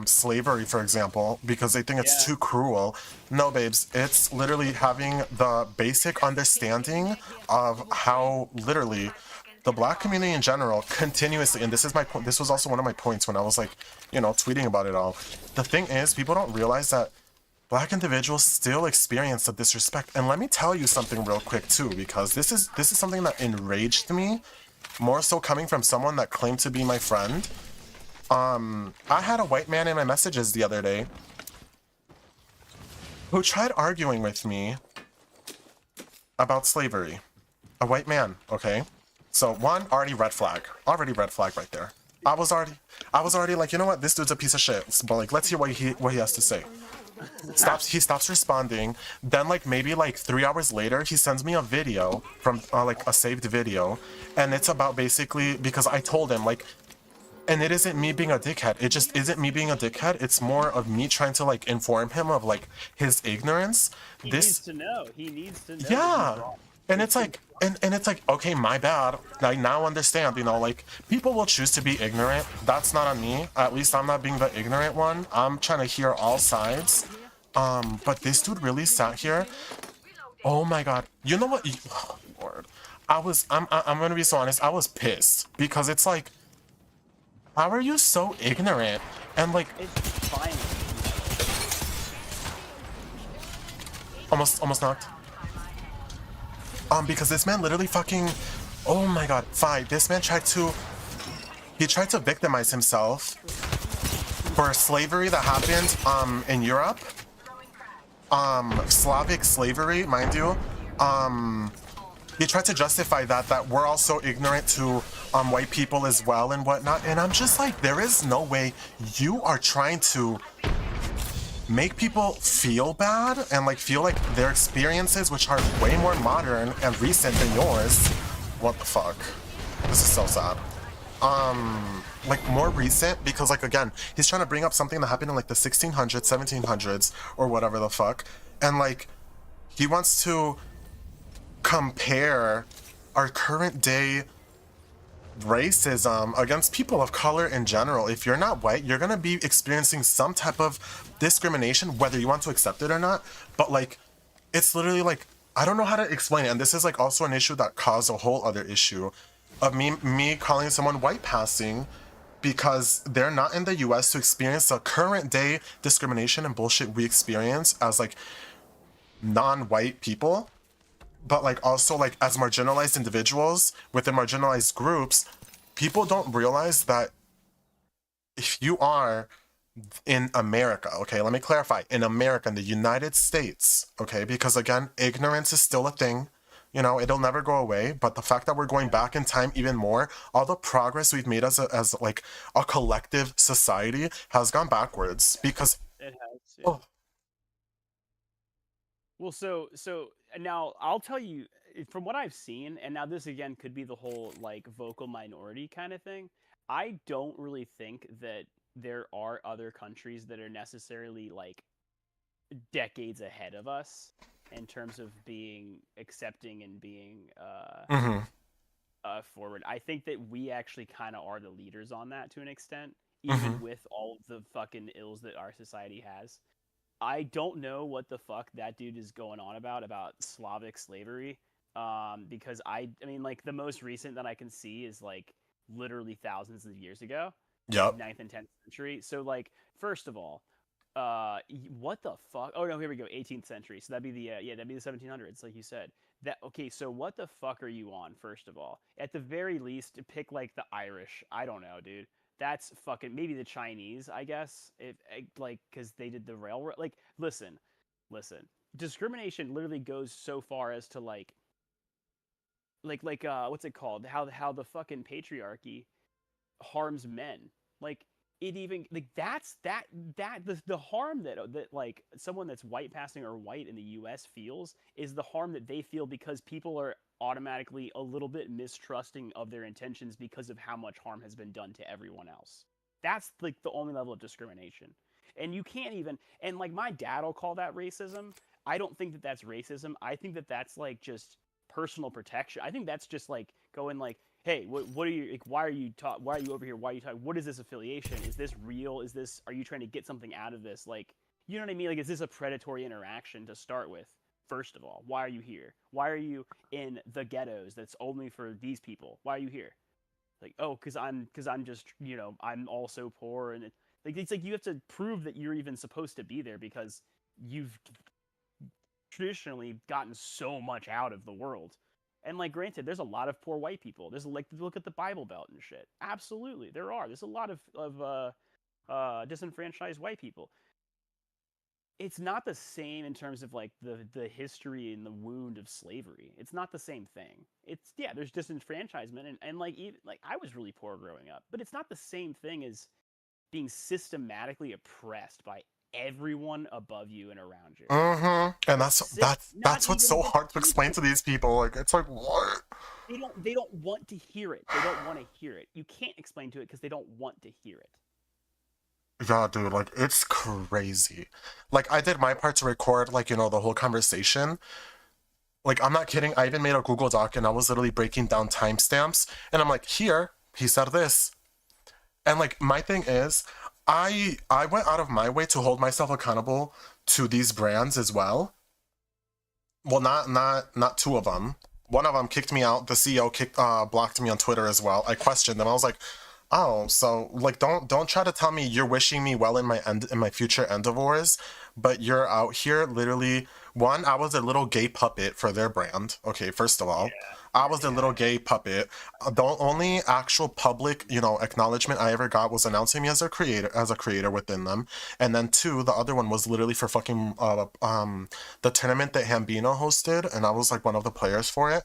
slavery, for example, because they think it's too cruel. No, babes, it's literally having the basic understanding of how literally the Black community in general continuously, and this is my point, this was also one of my points when I was like, you know, tweeting about it all. The thing is, people don't realize that Black individuals still experience the disrespect. And let me tell you something real quick too, because this is something that enraged me, more so coming from someone that claimed to be my friend. I had a white man in my messages the other day who tried arguing with me about slavery. A white man, okay? So one, already red flag right there. I was already like, you know what, this dude's a piece of shit, but like, let's hear what he has to say. He stops responding. Then like maybe like 3 hours later, he sends me a video from like a saved video, and it's about basically, because I told him like, and it isn't me being a dickhead, it just isn't me being a dickhead, it's more of me trying to like inform him of like his ignorance. He needs to know. Yeah. And it's like, and it's like, okay, my bad. I now understand, you know, like, people will choose to be ignorant. That's not on me. At least I'm not being the ignorant one. I'm trying to hear all sides. But this dude really sat here. Oh my god. You know what? Oh, Lord. I'm gonna be so honest, I was pissed because it's like, how are you so ignorant? And like, It's fine. almost knocked. Because this man literally fucking, oh my god, this man tried to victimize himself for slavery that happened in Europe. Slavic slavery, mind you. He tried to justify that we're also ignorant to white people as well and whatnot. And I'm just like, there is no way you are trying to make people feel bad and like feel like their experiences, which are way more modern and recent than yours. What the fuck? This is so sad. Like more recent, because like again, he's trying to bring up something that happened in like the 1600s, 1700s, or whatever the fuck, and like he wants to compare our current day racism against people of color in general. If you're not white, you're gonna be experiencing some type of discrimination, whether you want to accept it or not. But like, it's literally like, I don't know how to explain it, and this is like also an issue that caused a whole other issue of me calling someone white passing because they're not in the US to experience the current day discrimination and bullshit we experience as like non-white people, but like also like as marginalized individuals within marginalized groups. People don't realize that if you are in America, okay, let me clarify, in America, in the United States, okay, because again, ignorance is still a thing. You know, it'll never go away, but the fact that we're going back in time even more, all the progress we've made as like a collective society has gone backwards because It has. Yeah. oh, Well, so now I'll tell you from what I've seen, and now this again could be the whole like vocal minority kind of thing. I don't really think that there are other countries that are necessarily like decades ahead of us in terms of being accepting and being forward. I think that we actually kind of are the leaders on that to an extent, even with all of the fucking ills that our society has. I don't know what the fuck that dude is going on about Slavic slavery. Because I mean, like the most recent that I can see is like literally thousands of years ago. yep. 9th and 10th century. So like, first of all, what the fuck? Oh no, here we go. 18th century. So that'd be the that'd be the 1700s, like you said. That okay? So what the fuck are you on? First of all, at the very least, pick like the Irish. I don't know, dude. That's fucking maybe the Chinese, I guess. If like because they did the railroad. Like, listen. Discrimination literally goes so far as to like what's it called? How the fucking patriarchy harms men. Like it even like that's the harm that like someone that's white passing or white in the US feels is the harm that they feel because people are automatically a little bit mistrusting of their intentions because of how much harm has been done to everyone else. That's like the only level of discrimination. And you can't even, and like my dad will call that racism. I don't think that that's racism. I think that that's like just personal protection. I think that's just like going like, hey, what are you, like, why are you over here? Why are you talking? What is this affiliation? Is this real? Are you trying to get something out of this? Like, you know what I mean? Like, is this a predatory interaction to start with? First of all, why are you here? Why are you in the ghettos that's only for these people? Why are you here? Like, oh, because I'm just, you know, I'm also poor. And it's like you have to prove that you're even supposed to be there because you've traditionally gotten so much out of the world. And like, granted, there's a lot of poor white people. There's like, look at the Bible Belt and shit. Absolutely, there are. There's a lot of disenfranchised white people. It's not the same in terms of like the history and the wound of slavery. It's not the same thing. It's there's disenfranchisement and like even like I was really poor growing up, but it's not the same thing as being systematically oppressed by everyone above you and around you. And that's what's so hard to explain to these people. Like, it's like, what? They don't want to hear it. They don't want to hear it. You can't explain to it because they don't want to hear it. Yeah, dude, like, it's crazy. Like, I did my part to record, like, you know, the whole conversation. Like, I'm not kidding. I even made a Google Doc and I was literally breaking down timestamps. And I'm like, here, he said this. And, like, my thing is, I went out of my way to hold myself accountable to these brands as well. Well, not two of them. One of them kicked me out. The CEO blocked me on Twitter as well. I questioned them. I was like, oh, so like don't try to tell me you're wishing me well in my future endeavors, but you're out here literally. One, I was a little gay puppet for their brand. Okay, first of all, I was the little gay puppet. The only actual public, acknowledgement I ever got was announcing me as a creator within them. And then two, the other one was literally for fucking the tournament that Hambino hosted, and I was like one of the players for it.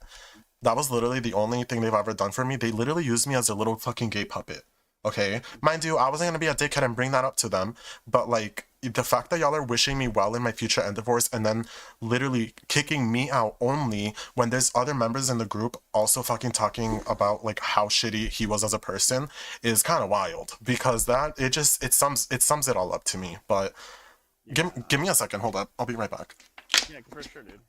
That was literally the only thing they've ever done for me. They literally used me as a little fucking gay puppet. Okay? Mind you, I wasn't gonna be a dickhead and bring that up to them, but like, the fact that y'all are wishing me well in my future endeavors and then literally kicking me out only when there's other members in the group also fucking talking about like how shitty he was as a person is kind of wild, because it sums it all up to me. But give me a second, hold up, I'll be right back. Yeah, for sure, dude.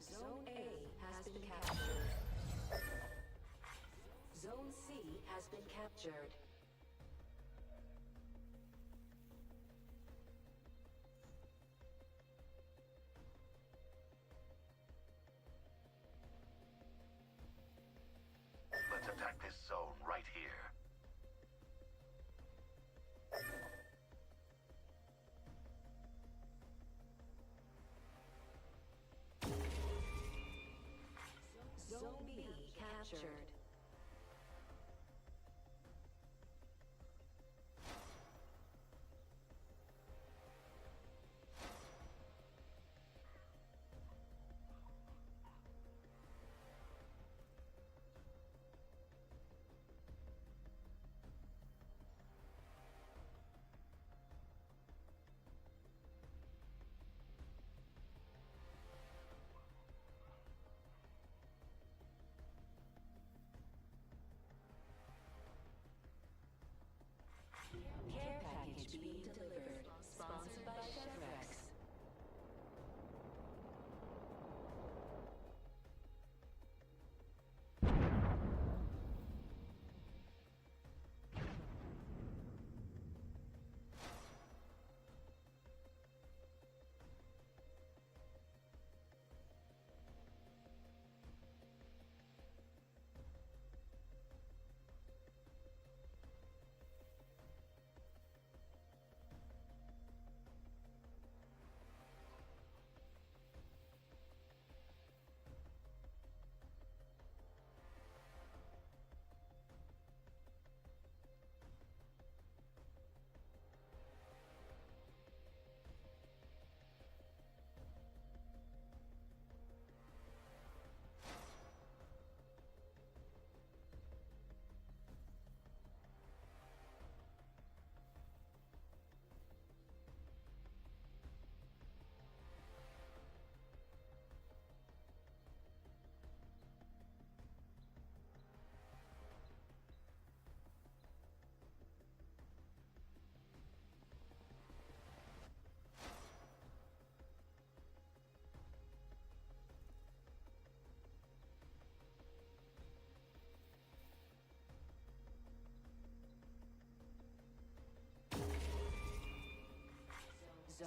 Zone A has been captured. Zone C has been captured. Let's attack this zone right here. Zone B captured.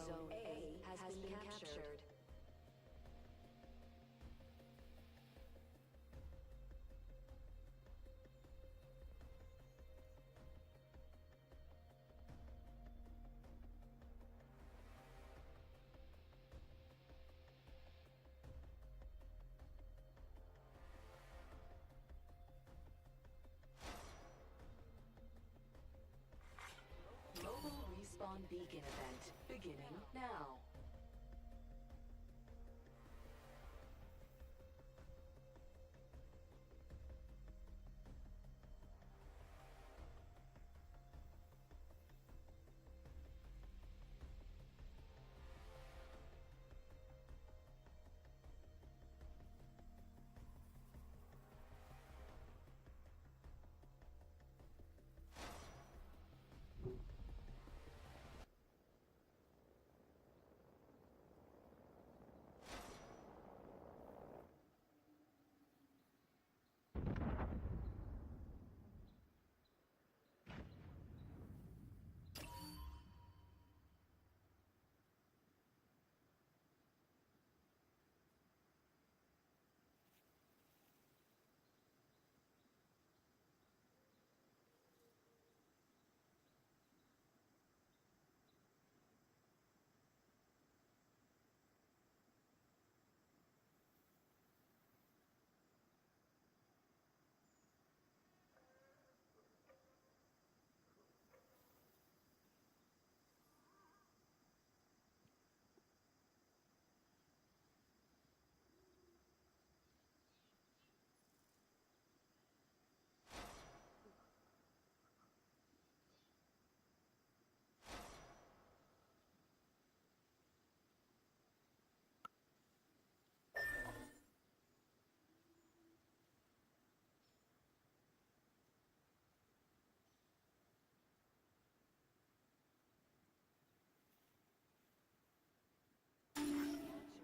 Zone A has been captured. Mobile respawn beacon event beginning now.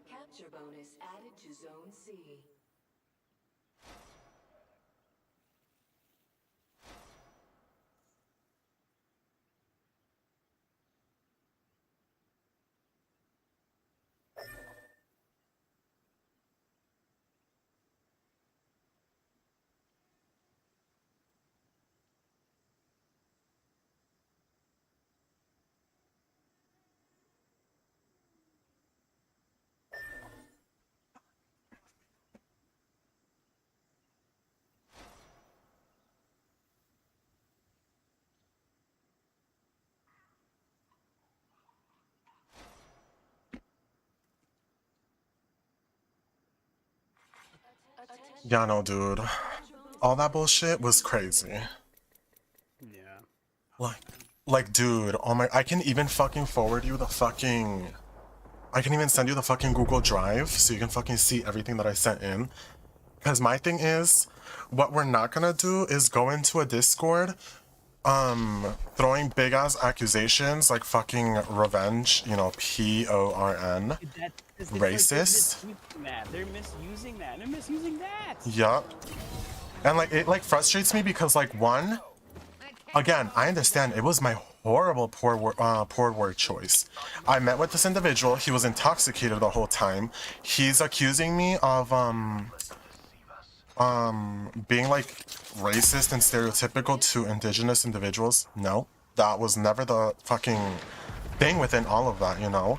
Capture bonus added to Zone C. Yeah, no, dude. All that bullshit was crazy. Yeah. Like, dude, oh my, I can even fucking forward you the fucking, I can even send you the fucking Google Drive so you can fucking see everything that I sent in. Because my thing is, what we're not gonna do is go into a Discord, throwing big ass accusations like fucking revenge, you know, PORN. Racist. They're misusing that. They're misusing that. Yup. And like it like frustrates me because like one, again, I understand it was my horrible poor word choice. I met with this individual, he was intoxicated the whole time. He's accusing me of being like racist and stereotypical to indigenous individuals. No, that was never the fucking thing within all of that, you know?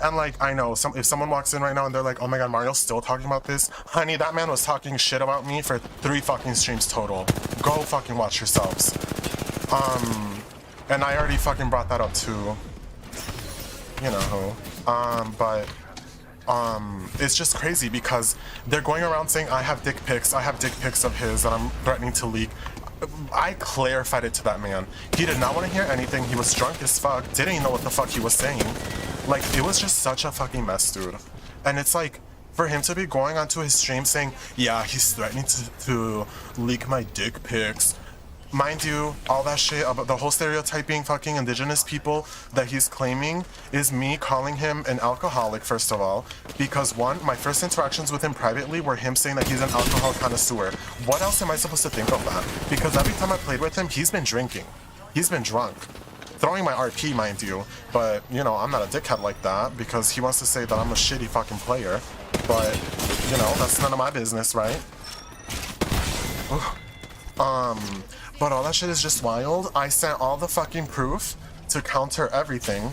And like, I know, if someone walks in right now and they're like, oh my god, Mario's still talking about this, honey, that man was talking shit about me for 3 fucking streams total. Go fucking watch yourselves. And I already fucking brought that up too. You know who. But it's just crazy because they're going around saying I have dick pics of his that I'm threatening to leak. I clarified it to that man. He did not want to hear anything. He was drunk as fuck, didn't even know what the fuck he was saying. Like, it was just such a fucking mess, dude. And it's like, for him to be going onto his stream saying, yeah, he's threatening to leak my dick pics. Mind you, all that shit about the whole stereotyping fucking indigenous people that he's claiming is me calling him an alcoholic, first of all. Because one, my first interactions with him privately were him saying that he's an alcohol connoisseur. What else am I supposed to think of that? Because every time I played with him, he's been drinking. He's been drunk. throwing my RP, mind you. But, you know, I'm not a dickhead like that because he wants to say that I'm a shitty fucking player. But, you know, that's none of my business, right? But all that shit is just wild. I sent all the fucking proof to counter everything.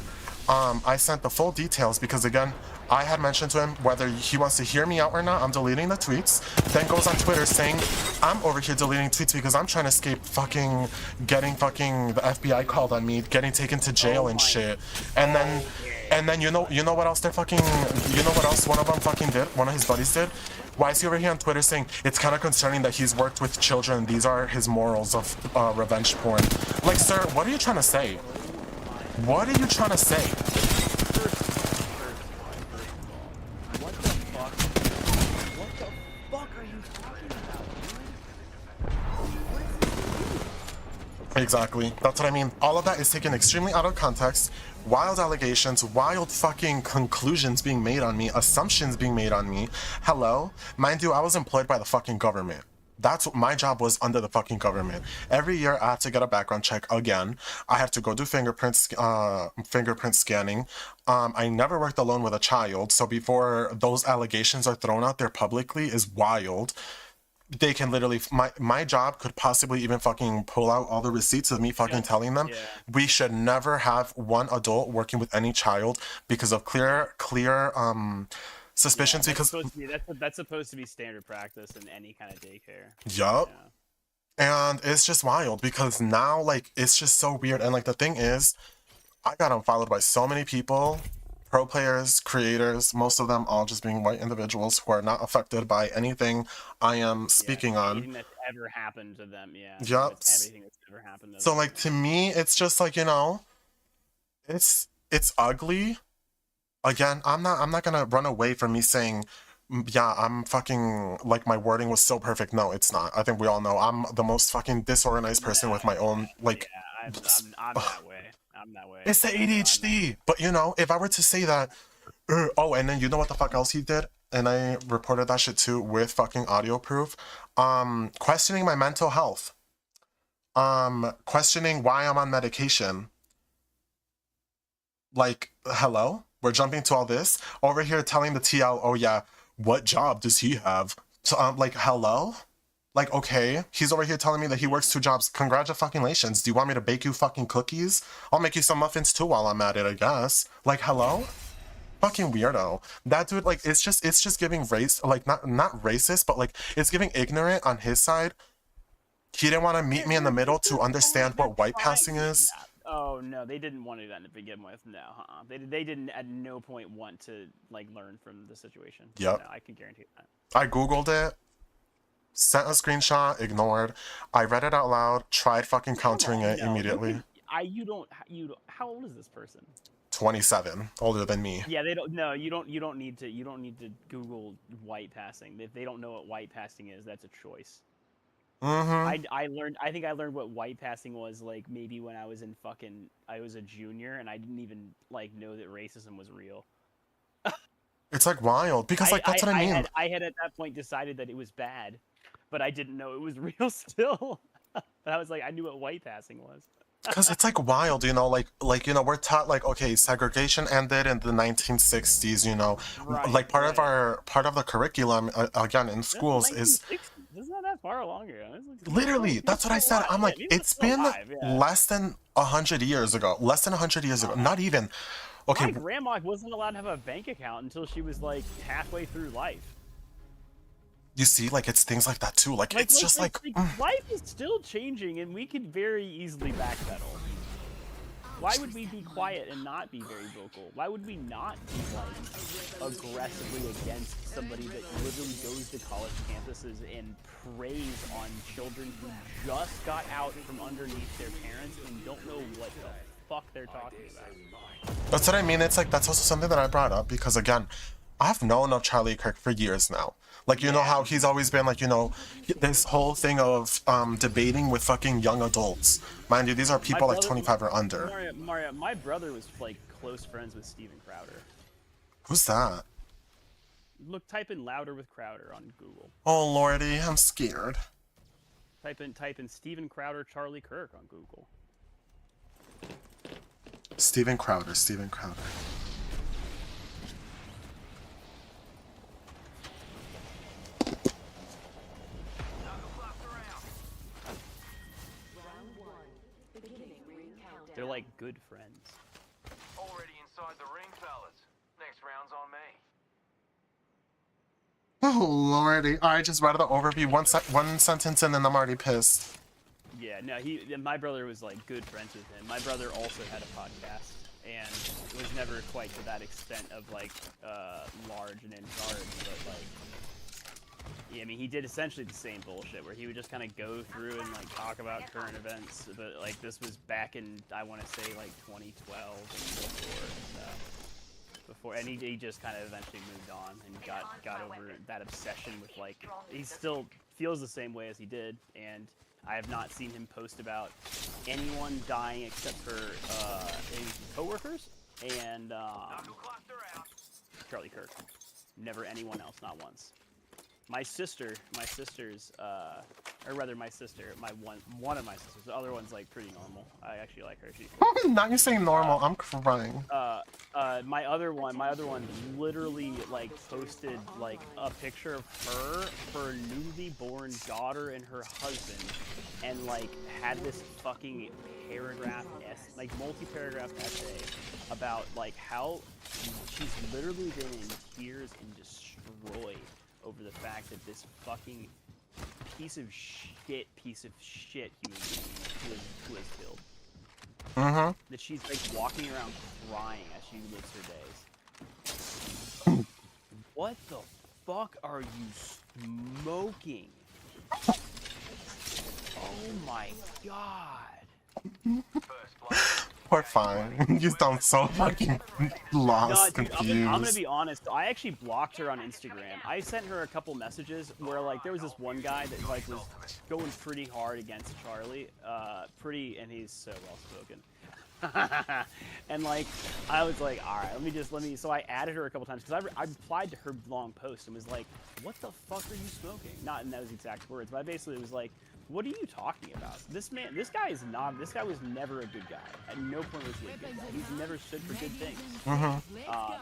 I sent the full details because, again, I had mentioned to him whether he wants to hear me out or not. I'm deleting the tweets. Then goes on Twitter saying I'm over here deleting tweets because I'm trying to escape fucking getting fucking the FBI called on me, getting taken to jail and shit. And then you know what else they're fucking, you know what else one of them fucking did? One of his buddies did? Why is he over here on Twitter saying it's kind of concerning that he's worked with children? These are his morals of revenge porn. Like, sir, what are you trying to say? What are you trying to say? What the fuck? What the fuck are you talking about? Exactly. That's what I mean. All of that is taken extremely out of context. Wild allegations, wild fucking conclusions being made on me, assumptions being made on me. Hello? Mind you, I was employed by the fucking government. That's what my job was, under the fucking government. Every year I had to get a background check again. I had to go do fingerprint scanning. I never worked alone with a child, so before those allegations are thrown out there publicly is wild. They can literally, my job could possibly even fucking pull out all the receipts of me fucking telling them we should never have one adult working with any child because of clear suspicions. Because that's supposed to be standard practice in any kind of daycare. Yup. Yeah. And it's just wild because now, like, it's just so weird. And like the thing is, I got unfollowed by so many people, pro players, creators, most of them all just being white individuals who are not affected by anything I am speaking on. Anything that's ever happened to them, Yup. Everything that's ever happened to so them. like to me, it's just like, you know, it's ugly. Again, I'm not gonna run away from me saying, yeah, I'm fucking, like, my wording was so perfect. No, it's not. I think we all know I'm the most fucking disorganized person with my own, like... I'm that way. I'm that way. It's the ADHD! But, you know, if I were to say that... oh, and then you know what the fuck else he did? And I reported that shit too with fucking audio proof. Questioning my mental health. Questioning why I'm on medication. Like, hello? We're jumping to all this. Over here telling the TL, oh yeah, what job does he have? So I'm like, hello? Like, okay, he's over here telling me that he works 2 jobs. Congratulations. Do you want me to bake you fucking cookies? I'll make you some muffins too while I'm at it, I guess. Like, hello? Fucking weirdo. That dude, like, it's just giving race, like, not racist, but like, it's giving ignorant on his side. He didn't want to meet me in the middle to understand what white passing is. Oh no, they didn't want to do that to begin with. No, they didn't at no point want to like learn from the situation. Yep. No, I can guarantee that. I googled it, sent a screenshot, ignored. I read it out loud, tried fucking countering it immediately. You don't. How old is this person? 27, older than me. Yeah, they don't. No, you don't need to Google white passing. If they don't know what white passing is, that's a choice. Mm-hmm. I think I learned what white passing was like maybe when I was a junior and I didn't even like know that racism was real. It's like wild because like that's what I mean. I had at that point decided that it was bad, but I didn't know it was real still. But I was like, I knew what white passing was. Because it's like wild, you know, like you know, we're taught like, okay, segregation ended in the 1960s, you know, like part of the curriculum again in schools is. It's not that far along ago. Literally, that's what I said. I'm like, it's been less than 100 years ago. Less than 100 years ago. Not even. Okay. My grandma wasn't allowed to have a bank account until she was like halfway through life. You see, like, it's things like that too. Like it's just like life is still changing, and we could very easily backpedal. Why would we be quiet and not be very vocal? Why would we not be like aggressively against somebody that literally goes to college campuses and preys on children who just got out from underneath their parents and don't know what the fuck they're talking about? That's what I mean. It's like that's also something that I brought up because again, I've known of Charlie Kirk for years now. Like, you know how he's always been like, you know, this whole thing of debating with fucking young adults. Mind you, these are people like 25 or under. Mario, my brother was like close friends with Steven Crowder. Who's that? Look, type in "louder with Crowder" on Google. Oh lordy, I'm scared. Type in Steven Crowder, Charlie Kirk on Google. Steven Crowder, Steven Crowder. They're like good friends. Already inside the ring, fellas. Next round's on me. Oh lordy! I just read the overview one sentence and then I'm already pissed. Yeah, no, my brother was like good friends with him. My brother also had a podcast, and it was never quite to that extent of like large and in charge, but like, yeah, I mean, he did essentially the same bullshit where he would just kind of go through and like talk about current events, but like this was back in, I want to say, like 2012 and before, and he just kind of eventually moved on and got over that obsession with like, he still feels the same way as he did, and I have not seen him post about anyone dying except for his coworkers and Charlie Kirk. Never anyone else, not once. My sister, or rather my sister, one of my sisters. The other one's like pretty normal. I actually like her. She's Now you're saying normal. I'm crying. my other one literally like posted like a picture of her newly born daughter and her husband, and like had this fucking like multi-paragraph essay about like how she's literally been in tears and destroyed over the fact that this fucking piece of shit human being was killed. Mm-hmm. That she's like walking around crying as she lives her days. What the fuck are you smoking? Oh my god. We're fine. You sound so fucking lost, No, dude, confused. I'm gonna be honest. I actually blocked her on Instagram. I sent her a couple messages where like there was this one guy that like was going pretty hard against Charlie. And he's so well spoken. And like I was like, all right, let me. So I added her a couple times because I replied to her long post and was like, what the fuck are you smoking? Not in those exact words, but I basically was like, what are you talking about? This guy was never a good guy. At no point was he a good guy. He's never stood for good things.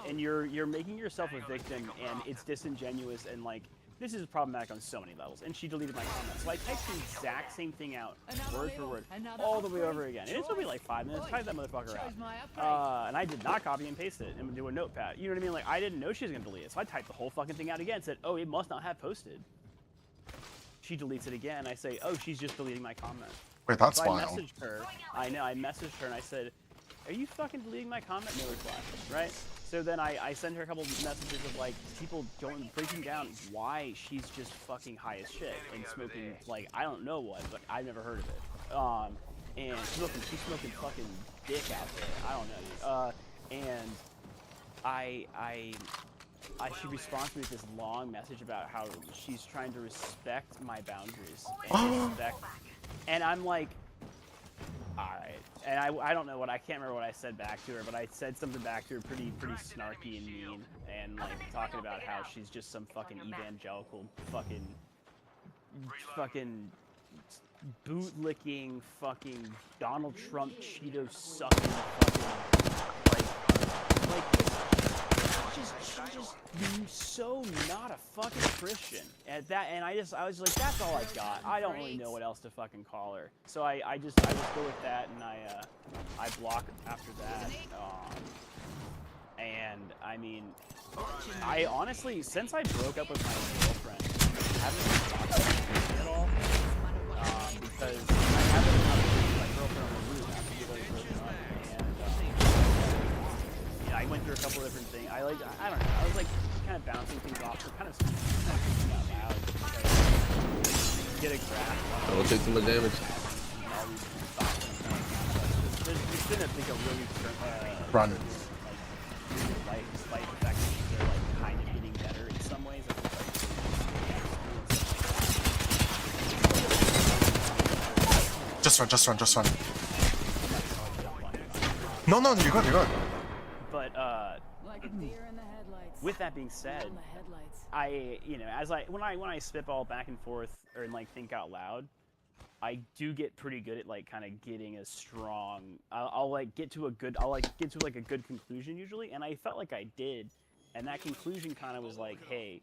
And you're making yourself a victim, and it's disingenuous, and like, this is problematic on so many levels. And she deleted my comments. So I typed the exact same thing out, word for word, all the way over again. And it took me like 5 minutes to type that motherfucker out. And I did not copy and paste it and do a notepad. You know what I mean? Like, I didn't know she was gonna delete it. So I typed the whole fucking thing out again and said, oh, it must not have posted. She deletes it again. I say, oh, she's just deleting my comment. Wait, that's so wild. I messaged her. I know. I messaged her and I said, are you fucking deleting my comment? No reply. Right? So then I sent her a couple messages of like people breaking down why she's just fucking high as shit and smoking like I don't know what, but I've never heard of it. And she's smoking fucking dick out there. I don't know. She responds to me with this long message about how she's trying to respect my boundaries and I'm like, all right. And I don't know I can't remember what I said back to her, but I said something back to her pretty snarky and mean, and like talking about how she's just some fucking evangelical fucking bootlicking fucking Donald Trump Cheeto sucking fucking she's just so not a fucking Christian at that, and I was like, that's all I got. I don't really know what else to fucking call her. So I just go with that, and I block after that. And I mean, I honestly, since I broke up with my girlfriend, I haven't been talking about it at all, because I haven't updated my girlfriend on the route after we both broken up, and I went through a couple different things. I don't know. I was like kind of bouncing things off, so kind of speaking out loud, like, get a grasp. Don't take too much damage. It's been a really Run. Like, despite the fact that they're like kind of getting better in some ways. Just run. No, you're good. But Like a deer in the headlights. with that being said, On the headlights. when I spitball back and forth or like think out loud, I do get pretty good at like kind of getting a strong. I'll like get to a good. I'll like get to like a good conclusion usually, and I felt like I did, and that conclusion kind of was like, hey,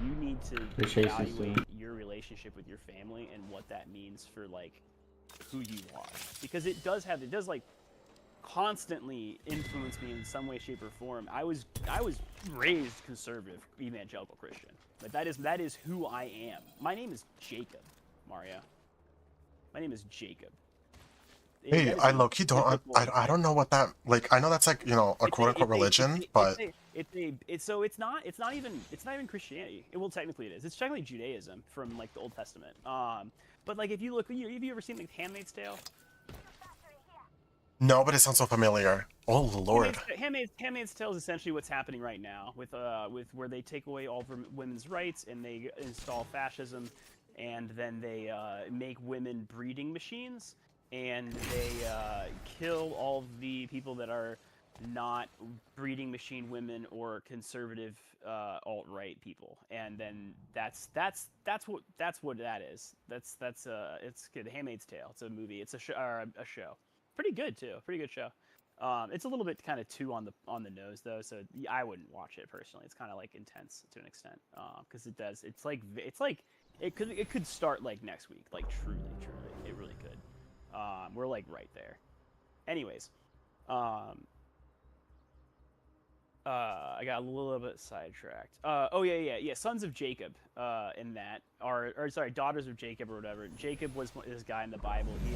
you need to evaluate your relationship with your family and what that means for like who you are, because it does like constantly influence me in some way, shape, or form. I was raised conservative, evangelical Christian. Like that is who I am. My name is Jacob, Mario. My name is Jacob. Hey, I low-key don't, I don't know what that, like, I know that's like, you know, a quote-unquote religion, but... It's not even Christianity. Well, technically it is. It's technically Judaism from, like, the Old Testament. But, like, if you look, have you ever seen, like, Handmaid's Tale? No, but it sounds so familiar. Oh, Lord. Handmaid's Tale is essentially what's happening right now with where they take away all women's rights and they install fascism, and then they make women breeding machines, and they kill all of the people that are not breeding machine women or conservative alt-right people, and then that's what that is. It's good. Handmaid's Tale. It's a movie. It's a show. Pretty good too. Pretty good show. It's a little bit kind of too on the nose though, so I wouldn't watch it personally. It's kind of like intense to an extent, because it's like it could start like next week, like truly, it really could. We're like right there. Anyways, I got a little bit sidetracked. Oh yeah. Sons of Jacob. In that, or sorry, daughters of Jacob or whatever. Jacob was this guy in the Bible. He